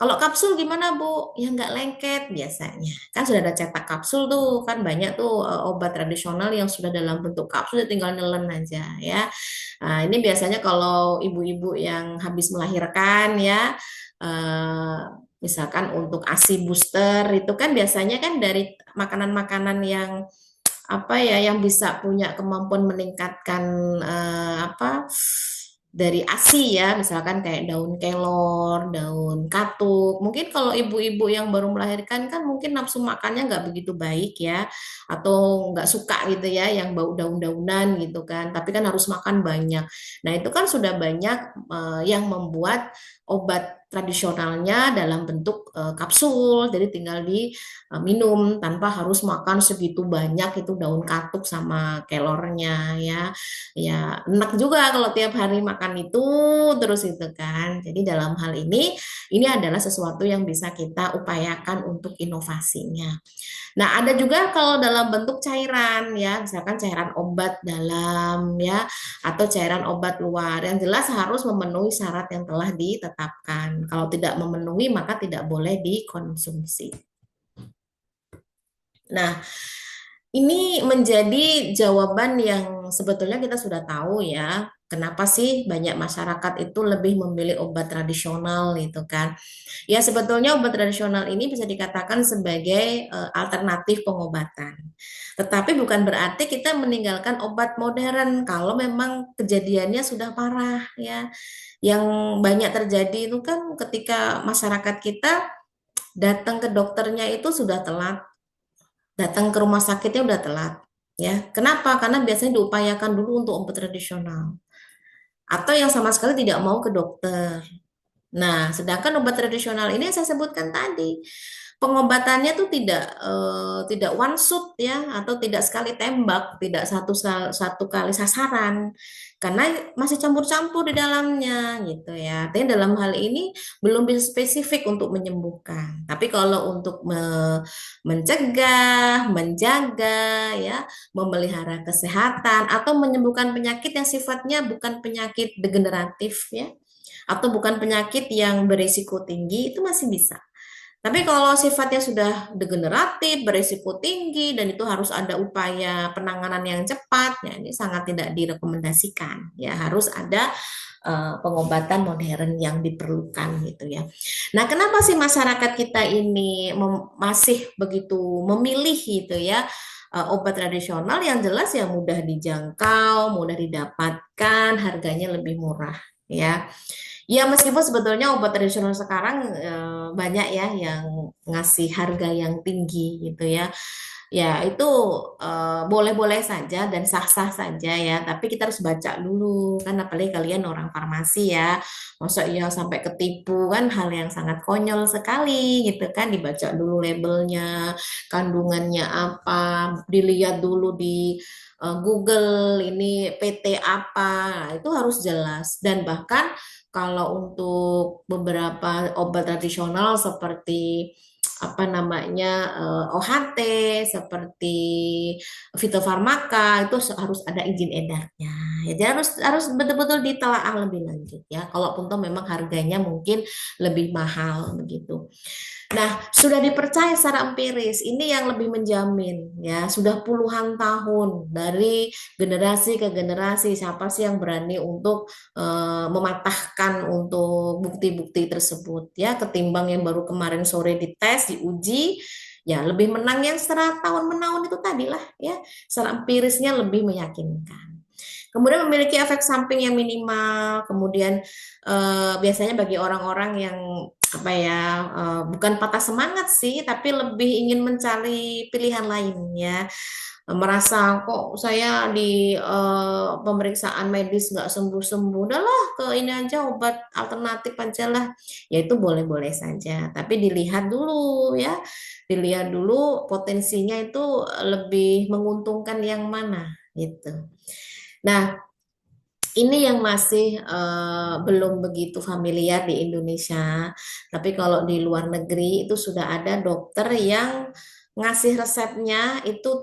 Kalau kapsul gimana Bu? Ya nggak lengket biasanya. Kan sudah ada cetak kapsul tuh, kan banyak tuh obat tradisional yang sudah dalam bentuk kapsul, tinggal nelen aja ya. Nah, ini biasanya kalau ibu-ibu yang habis melahirkan ya, eh, misalkan untuk ASI booster itu kan biasanya kan dari makanan-makanan yang apa ya yang bisa punya kemampuan meningkatkan apa dari ASI ya, misalkan kayak daun kelor, daun katuk. Mungkin kalau ibu-ibu yang baru melahirkan kan mungkin nafsu makannya nggak begitu baik ya, atau nggak suka gitu ya, yang bau daun-daunan gitu kan. Tapi kan harus makan banyak. Nah itu kan sudah banyak yang membuat obat tradisionalnya dalam bentuk kapsul, jadi tinggal diminum tanpa harus makan segitu banyak itu daun katuk sama kelornya ya. Ya, enak juga kalau tiap hari makan itu terus itu kan. Jadi dalam hal ini adalah sesuatu yang bisa kita upayakan untuk inovasinya. Nah, ada juga kalau dalam bentuk cairan ya, misalkan cairan obat dalam ya, atau cairan obat luar. Yang jelas harus memenuhi syarat yang telah ditetapkan. Kalau tidak memenuhi maka tidak boleh dikonsumsi. Nah, ini menjadi jawaban yang sebetulnya kita sudah tahu ya. Kenapa sih banyak masyarakat itu lebih memilih obat tradisional gitu kan? Ya sebetulnya obat tradisional ini bisa dikatakan sebagai alternatif pengobatan. Tetapi bukan berarti kita meninggalkan obat modern kalau memang kejadiannya sudah parah ya. Yang banyak terjadi itu kan ketika masyarakat kita datang ke dokternya itu sudah telat, datang ke rumah sakitnya udah telat. Ya, kenapa? Karena biasanya diupayakan dulu untuk obat tradisional atau yang sama sekali tidak mau ke dokter. Nah, sedangkan obat tradisional ini yang saya sebutkan tadi, pengobatannya tuh tidak one shot ya, atau tidak sekali tembak, tidak satu kali sasaran, karena masih campur-campur di dalamnya gitu ya. Tapi dalam hal ini belum bisa spesifik untuk menyembuhkan. Tapi kalau untuk mencegah, menjaga ya, memelihara kesehatan atau menyembuhkan penyakit yang sifatnya bukan penyakit degeneratif ya atau bukan penyakit yang berisiko tinggi itu masih bisa. Tapi kalau sifatnya sudah degeneratif, berisiko tinggi, dan itu harus ada upaya penanganan yang cepat, ya ini sangat tidak direkomendasikan. Ya harus ada pengobatan modern yang diperlukan gitu ya. Nah, kenapa sih masyarakat kita ini masih begitu memilih gitu ya obat tradisional yang jelas ya mudah dijangkau, mudah didapatkan, harganya lebih murah ya. Ya, meskipun sebetulnya obat tradisional sekarang banyak ya yang ngasih harga yang tinggi gitu ya. Ya, itu boleh-boleh saja dan sah-sah saja ya, tapi kita harus baca dulu kan, apalagi kalian orang farmasi ya. Masa iya sampai ketipu kan, hal yang sangat konyol sekali gitu kan, dibaca dulu labelnya, kandungannya apa, dilihat dulu di Google ini PT apa. Nah, itu harus jelas. Dan bahkan kalau untuk beberapa obat tradisional seperti apa namanya OHT seperti fitofarmaka itu harus ada izin edarnya. Ya, jadi harus betul-betul ditelaah lebih lanjut ya. Kalaupun toh memang harganya mungkin lebih mahal begitu. Nah, sudah dipercaya secara empiris, ini yang lebih menjamin ya, sudah puluhan tahun dari generasi ke generasi, siapa sih yang berani untuk mematahkan untuk bukti-bukti tersebut ya, ketimbang yang baru kemarin sore dites, diuji, ya lebih menang yang setelah tahun menahun itu tadilah ya, secara empirisnya lebih meyakinkan. Kemudian memiliki efek samping yang minimal, kemudian biasanya bagi orang-orang yang apa ya bukan patah semangat sih, tapi lebih ingin mencari pilihan lain ya, merasa kok saya di pemeriksaan medis nggak sembuh-sembuh, udahlah ke ini aja obat alternatif aja lah, ya itu boleh-boleh saja, tapi dilihat dulu ya, dilihat dulu potensinya itu lebih menguntungkan yang mana gitu. Nah, ini yang masih belum begitu familiar di Indonesia, tapi kalau di luar negeri itu sudah ada dokter yang ngasih resepnya itu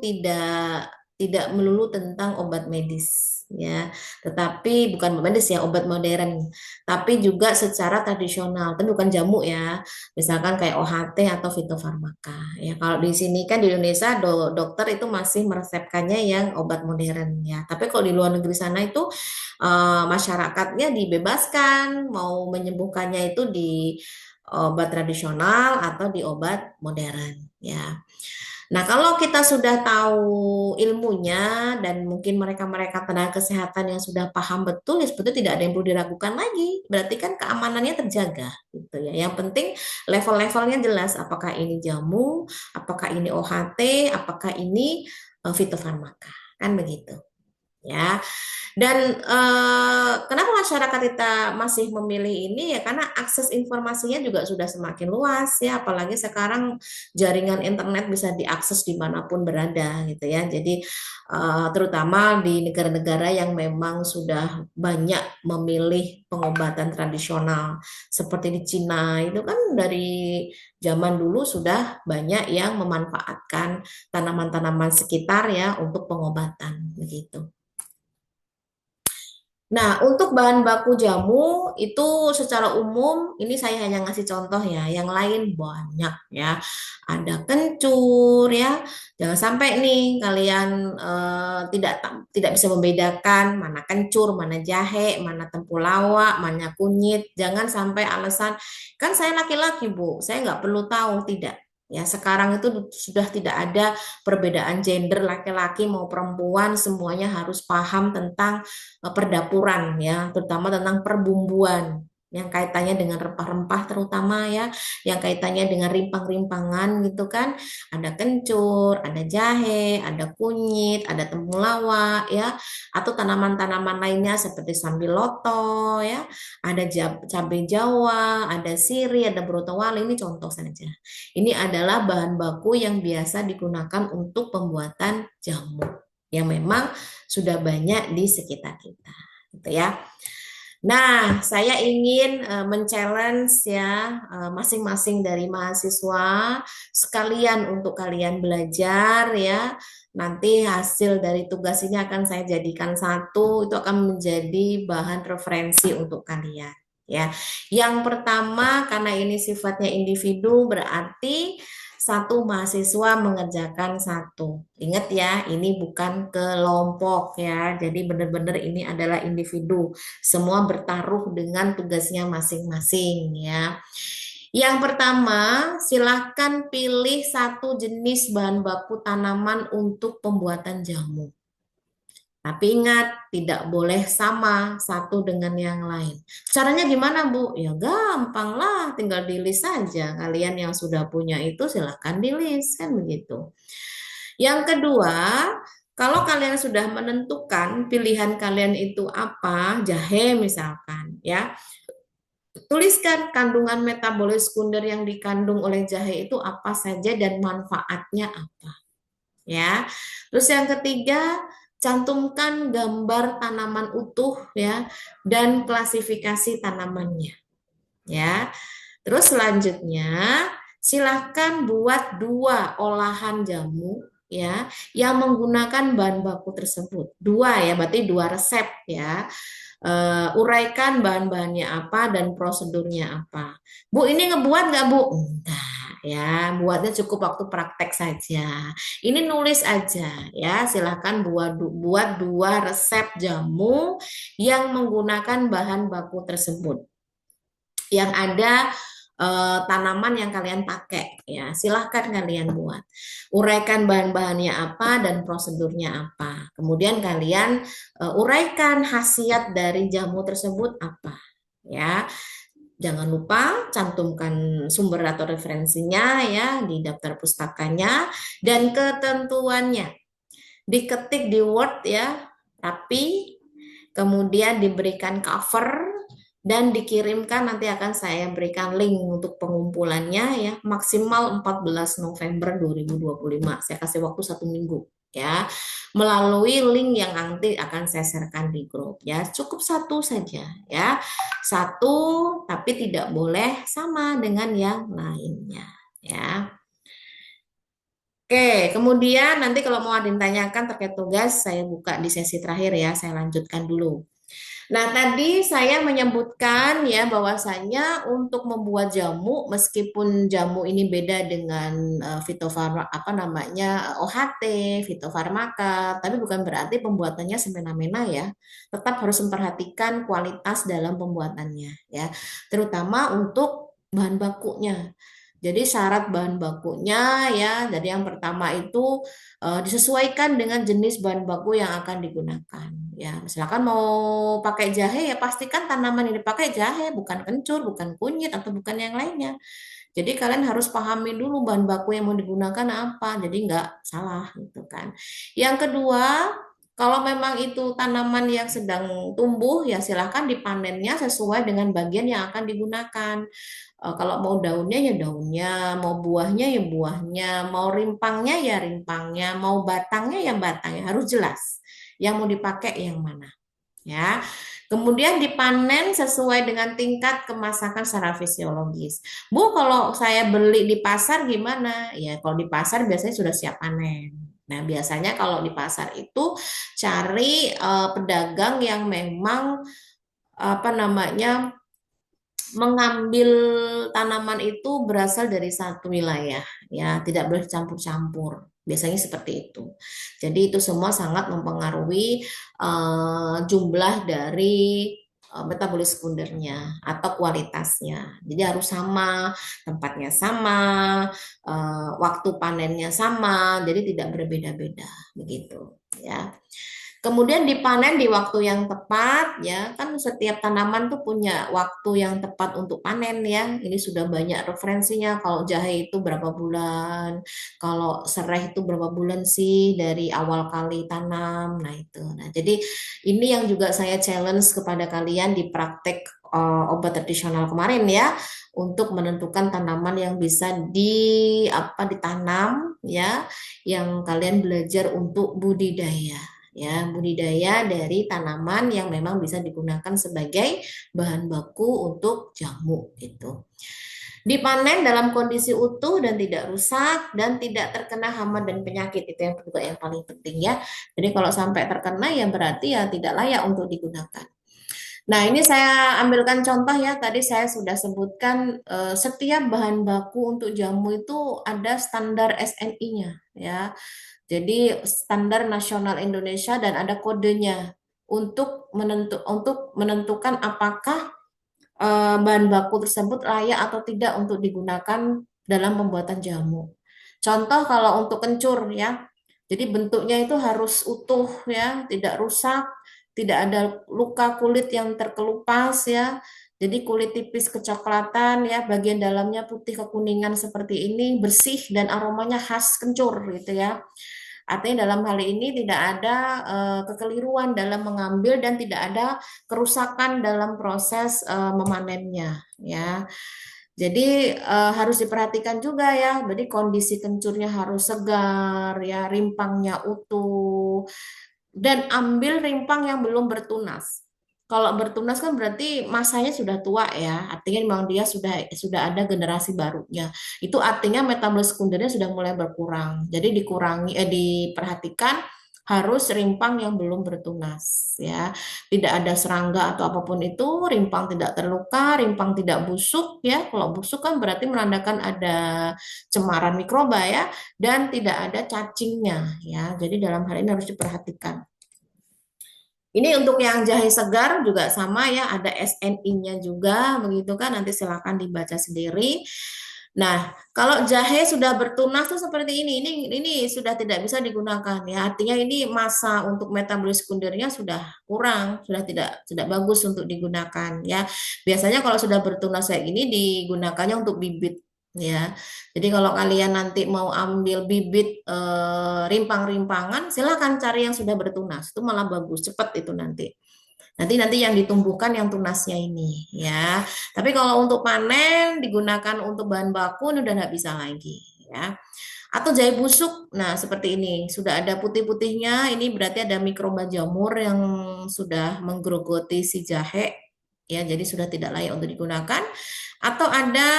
tidak melulu tentang obat medis ya, tetapi bukan obat medis ya, obat modern, tapi juga secara tradisional, tapi bukan jamu ya, misalkan kayak OHT atau fitofarmaka ya. Kalau di sini kan di Indonesia dokter itu masih meresepkannya yang obat modern ya, tapi kalau di luar negeri sana itu masyarakatnya dibebaskan mau menyembuhkannya itu di obat tradisional atau di obat modern ya. Nah, kalau kita sudah tahu ilmunya dan mungkin mereka-mereka tenaga kesehatan yang sudah paham betul, ya sebetulnya tidak ada yang perlu diragukan lagi. Berarti kan keamanannya terjaga gitu ya. Yang penting level-levelnya jelas, apakah ini jamu, apakah ini OHT, apakah ini fitofarmaka. Kan begitu ya. Dan kenapa masyarakat kita masih memilih ini ya, karena akses informasinya juga sudah semakin luas ya, apalagi sekarang jaringan internet bisa diakses dimanapun berada gitu ya. Jadi terutama di negara-negara yang memang sudah banyak memilih pengobatan tradisional seperti di Cina itu kan dari zaman dulu sudah banyak yang memanfaatkan tanaman-tanaman sekitar ya untuk pengobatan begitu. Nah, untuk bahan baku jamu itu secara umum ini saya hanya ngasih contoh ya, yang lain banyak ya. Ada kencur ya. Jangan sampai nih kalian tidak bisa membedakan mana kencur, mana jahe, mana tempulawak, mana kunyit. Jangan sampai alasan kan saya laki-laki, Bu, saya nggak perlu tahu, tidak. Ya, sekarang itu sudah tidak ada perbedaan gender laki-laki mau perempuan, semuanya harus paham tentang perdapuran ya, terutama tentang perbumbuan yang kaitannya dengan rempah-rempah terutama ya, yang kaitannya dengan rimpang-rimpangan gitu kan. Ada kencur, ada jahe, ada kunyit, ada temulawak ya, atau tanaman-tanaman lainnya seperti sambiloto ya, ada cabai Jawa, ada siri, ada brotowali, ini contoh saja. Ini adalah bahan baku yang biasa digunakan untuk pembuatan jamu yang memang sudah banyak di sekitar kita, gitu ya. Nah, saya ingin men-challenge ya masing-masing dari mahasiswa sekalian untuk kalian belajar ya. Nanti hasil dari tugas ini akan saya jadikan satu, itu akan menjadi bahan referensi untuk kalian ya. Yang pertama, karena ini sifatnya individu, berarti satu mahasiswa mengerjakan satu. Ingat ya, ini bukan kelompok ya. Jadi benar-benar ini adalah individu. Semua bertaruh dengan tugasnya masing-masing ya. Yang pertama, silakan pilih satu jenis bahan baku tanaman untuk pembuatan jamu. Tapi ingat, tidak boleh sama satu dengan yang lain. Caranya gimana, Bu? Ya gampang lah, tinggal di list saja. Kalian yang sudah punya itu silahkan di list, kan begitu. Yang kedua, kalau kalian sudah menentukan pilihan kalian itu apa, jahe misalkan, ya, tuliskan kandungan metabolit sekunder yang dikandung oleh jahe itu apa saja dan manfaatnya apa, ya. Terus yang ketiga, cantumkan gambar tanaman utuh ya dan klasifikasi tanamannya, ya. Terus selanjutnya, silahkan buat 2 olahan jamu ya yang menggunakan bahan baku tersebut. 2 ya, berarti 2 resep ya. Uraikan bahan-bahannya apa dan prosedurnya apa. Bu, ini ngebuat nggak, Bu? Enggak ya, buatnya cukup waktu praktek saja. Ini nulis aja ya, silahkan buat 2 resep jamu yang menggunakan bahan baku tersebut yang ada tanaman yang kalian pakai ya silahkan kalian buat uraikan bahan-bahannya apa dan prosedurnya apa kemudian kalian uraikan khasiat dari jamu tersebut apa ya jangan lupa cantumkan sumber atau referensinya ya di daftar pustakanya dan ketentuannya diketik di Word ya rapi kemudian diberikan cover dan dikirimkan nanti akan saya berikan link untuk pengumpulannya ya maksimal 14 November 2025 saya kasih waktu 1 minggu ya melalui link yang nanti akan saya sharekan di grup ya cukup satu saja ya satu tapi tidak boleh sama dengan yang lainnya ya. Oke, kemudian nanti kalau mau ada yang tanyakan terkait tugas, saya buka di sesi terakhir ya, saya lanjutkan dulu. Nah, tadi saya menyebutkan ya bahwasanya untuk membuat jamu meskipun jamu ini beda dengan fitofarma apa namanya OHT, fitofarmaka, tapi bukan berarti pembuatannya semena-mena ya. Tetap harus memperhatikan kualitas dalam pembuatannya ya, terutama untuk bahan bakunya. Jadi syarat bahan bakunya ya, jadi yang pertama itu disesuaikan dengan jenis bahan baku yang akan digunakan. Ya, misalkan mau pakai jahe ya pastikan tanaman yang dipakai jahe, bukan kencur, bukan kunyit atau bukan yang lainnya. Jadi kalian harus pahami dulu bahan baku yang mau digunakan apa, jadi nggak salah gitu kan. Yang kedua, kalau memang itu tanaman yang sedang tumbuh ya silahkan dipanennya sesuai dengan bagian yang akan digunakan. Kalau mau daunnya ya daunnya, mau buahnya ya buahnya, mau rimpangnya ya rimpangnya, mau batangnya ya batangnya, harus jelas yang mau dipakai yang mana ya. Kemudian dipanen sesuai dengan tingkat kemasakan secara fisiologis. Bu, kalau saya beli di pasar gimana? Ya, kalau di pasar biasanya sudah siap panen. Nah, biasanya kalau di pasar itu cari pedagang yang memang apa namanya mengambil tanaman itu berasal dari satu wilayah, ya, tidak boleh campur-campur. Biasanya seperti itu. Jadi itu semua sangat mempengaruhi jumlah dari metabolis sekundernya atau kualitasnya. Jadi harus sama, tempatnya sama, waktu panennya sama, jadi tidak berbeda-beda begitu, ya. Kemudian dipanen di waktu yang tepat ya, kan setiap tanaman tuh punya waktu yang tepat untuk panen ya. Ini sudah banyak referensinya. Kalau jahe itu berapa bulan, kalau serai itu berapa bulan sih dari awal kali tanam. Nah, itu. Nah, jadi ini yang juga saya challenge kepada kalian di praktek obat tradisional kemarin ya untuk menentukan tanaman yang bisa ditanam ya yang kalian belajar untuk budidaya ya budidaya dari tanaman yang memang bisa digunakan sebagai bahan baku untuk jamu itu. Dipanen dalam kondisi utuh dan tidak rusak dan tidak terkena hama dan penyakit itu yang juga yang paling penting ya. Jadi kalau sampai terkena ya berarti ya tidak layak untuk digunakan. Nah, ini saya ambilkan contoh ya. Tadi saya sudah sebutkan setiap bahan baku untuk jamu itu ada standar SNI-nya ya. Jadi standar nasional Indonesia dan ada kodenya untuk menentukan apakah bahan baku tersebut layak atau tidak untuk digunakan dalam pembuatan jamu. Contoh kalau untuk kencur ya. Jadi bentuknya itu harus utuh ya, tidak rusak, tidak ada luka kulit yang terkelupas ya. Jadi kulit tipis kecoklatan ya, bagian dalamnya putih kekuningan seperti ini, bersih dan aromanya khas kencur gitu ya. Artinya dalam hal ini tidak ada kekeliruan dalam mengambil dan tidak ada kerusakan dalam proses memanennya, ya. Jadi harus diperhatikan juga ya. Jadi kondisi kencurnya harus segar, ya, rimpangnya utuh, dan ambil rimpang yang belum bertunas. Kalau bertunas kan berarti masanya sudah tua ya, artinya memang dia sudah ada generasi barunya. Itu artinya metabolisme sekundernya sudah mulai berkurang. Jadi diperhatikan harus rimpang yang belum bertunas ya. Tidak ada serangga atau apapun itu, rimpang tidak terluka, rimpang tidak busuk ya. Kalau busuk kan berarti menandakan ada cemaran mikroba ya, dan tidak ada cacingnya ya. Jadi dalam hal ini harus diperhatikan. Ini untuk yang jahe segar juga sama ya, ada SNI-nya juga, begitu kan? Nanti silakan dibaca sendiri. Nah, kalau jahe sudah bertunas tuh seperti ini sudah tidak bisa digunakan ya. Artinya ini masa untuk metabolis sekundernya sudah kurang, sudah tidak bagus untuk digunakan ya. Biasanya kalau sudah bertunas kayak gini digunakannya untuk bibit ya. Jadi kalau kalian nanti mau ambil bibit rimpang-rimpangan, silakan cari yang sudah bertunas. Itu malah bagus, cepat itu nanti. Nanti yang ditumbuhkan yang tunasnya ini ya. Tapi kalau untuk panen digunakan untuk bahan baku ini udah nggak bisa lagi ya. Atau jahe busuk, nah seperti ini sudah ada putih-putihnya, ini berarti ada mikroba jamur yang sudah menggerogoti si jahe ya, jadi sudah tidak layak untuk digunakan. Atau ada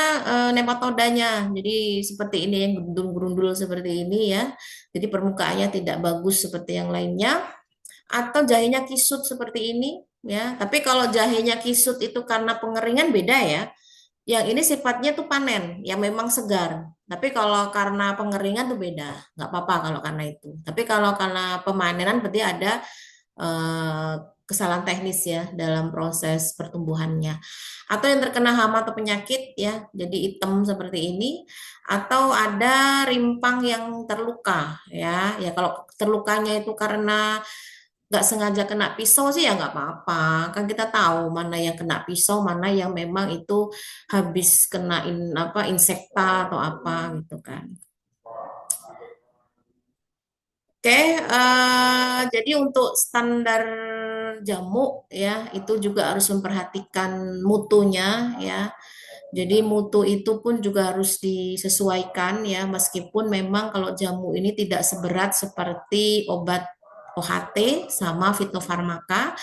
nematodanya, jadi seperti ini yang gerundul-gerundul seperti ini ya, jadi permukaannya tidak bagus seperti yang lainnya. Atau jahenya kisut seperti ini ya, tapi kalau jahenya kisut itu karena pengeringan beda ya. Yang ini sifatnya tuh panen, yang memang segar. Tapi kalau karena pengeringan tuh beda, nggak apa-apa kalau karena itu. Tapi kalau karena pemanenan berarti ada eh, kesalahan teknis ya dalam proses pertumbuhannya. Atau yang terkena hama atau penyakit ya, jadi hitam seperti ini. Atau ada rimpang yang terluka ya. Ya kalau terlukanya itu karena nggak sengaja kena pisau sih ya nggak apa-apa. Kan kita tahu mana yang kena pisau, mana yang memang itu habis kenain apa insekta atau apa gitu kan. Oke, jadi untuk standar jamu ya itu juga harus memperhatikan mutunya ya. Jadi mutu itu pun juga harus disesuaikan ya, meskipun memang kalau jamu ini tidak seberat seperti obat OHT sama fitofarmaka,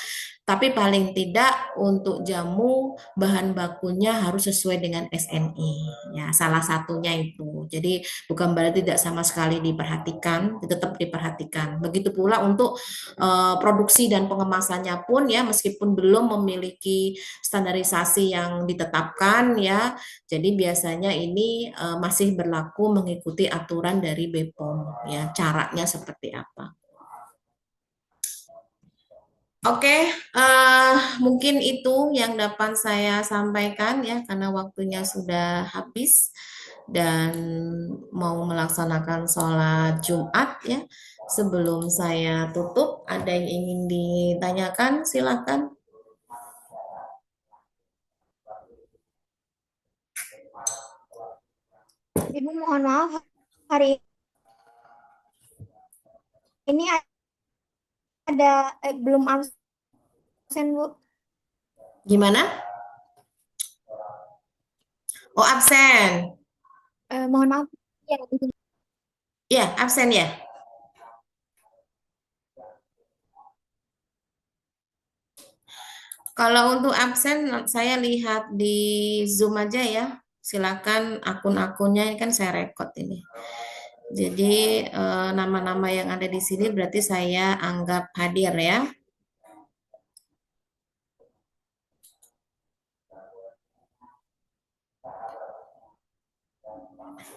tapi paling tidak untuk jamu bahan bakunya harus sesuai dengan SNI. Ya, salah satunya itu. Jadi bukan berarti tidak sama sekali diperhatikan, tetap diperhatikan. Begitu pula untuk produksi dan pengemasannya pun ya, meskipun belum memiliki standarisasi yang ditetapkan ya. Jadi biasanya ini masih berlaku mengikuti aturan dari BPOM ya. Caranya seperti apa? Oke, mungkin itu yang dapat saya sampaikan ya, karena waktunya sudah habis dan mau melaksanakan sholat Jumat ya. Sebelum saya tutup, ada yang ingin ditanyakan? Silakan. Ibu mohon maaf, hari ini ada belum absen, Bu. Gimana? Oh, absen. Mohon maaf. Ya, Ya, absen ya. Kalau untuk absen, saya lihat di Zoom aja ya. Silakan akun-akunnya ini kan saya rekod ini. Jadi nama-nama yang ada di sini berarti saya anggap hadir ya.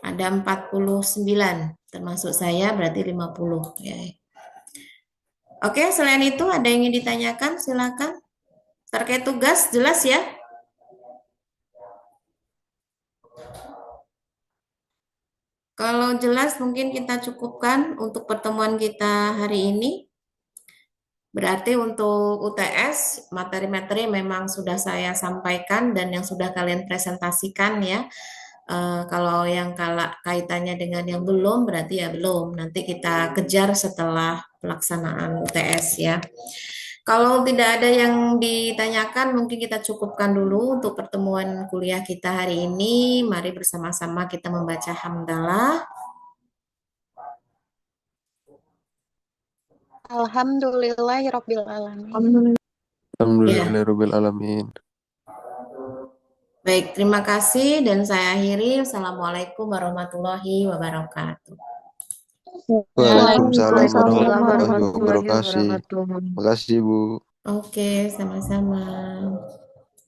Ada 49, termasuk saya berarti 50 ya. Oke, selain itu ada yang ingin ditanyakan? Silakan. Terkait tugas jelas ya? Kalau jelas mungkin kita cukupkan untuk pertemuan kita hari ini. Berarti untuk UTS, materi-materi memang sudah saya sampaikan dan yang sudah kalian presentasikan ya. Kalau yang kaitannya dengan yang belum berarti ya belum. Nanti kita kejar setelah pelaksanaan UTS ya. Kalau tidak ada yang ditanyakan, mungkin kita cukupkan dulu untuk pertemuan kuliah kita hari ini. Mari bersama-sama kita membaca hamdalah. Alhamdulillahirabbil alamin. Alhamdulillah. Ya, Alhamdulillahirabbil alamin. baik. Terima kasih dan saya akhiri. Assalamualaikum warahmatullahi wabarakatuh. Waalaikumsalam Waalaikumsalam warahmatullahi warahmatullahi wabarakatuh. wabarakatuh. Makasih, Bu. Oke, sama-sama.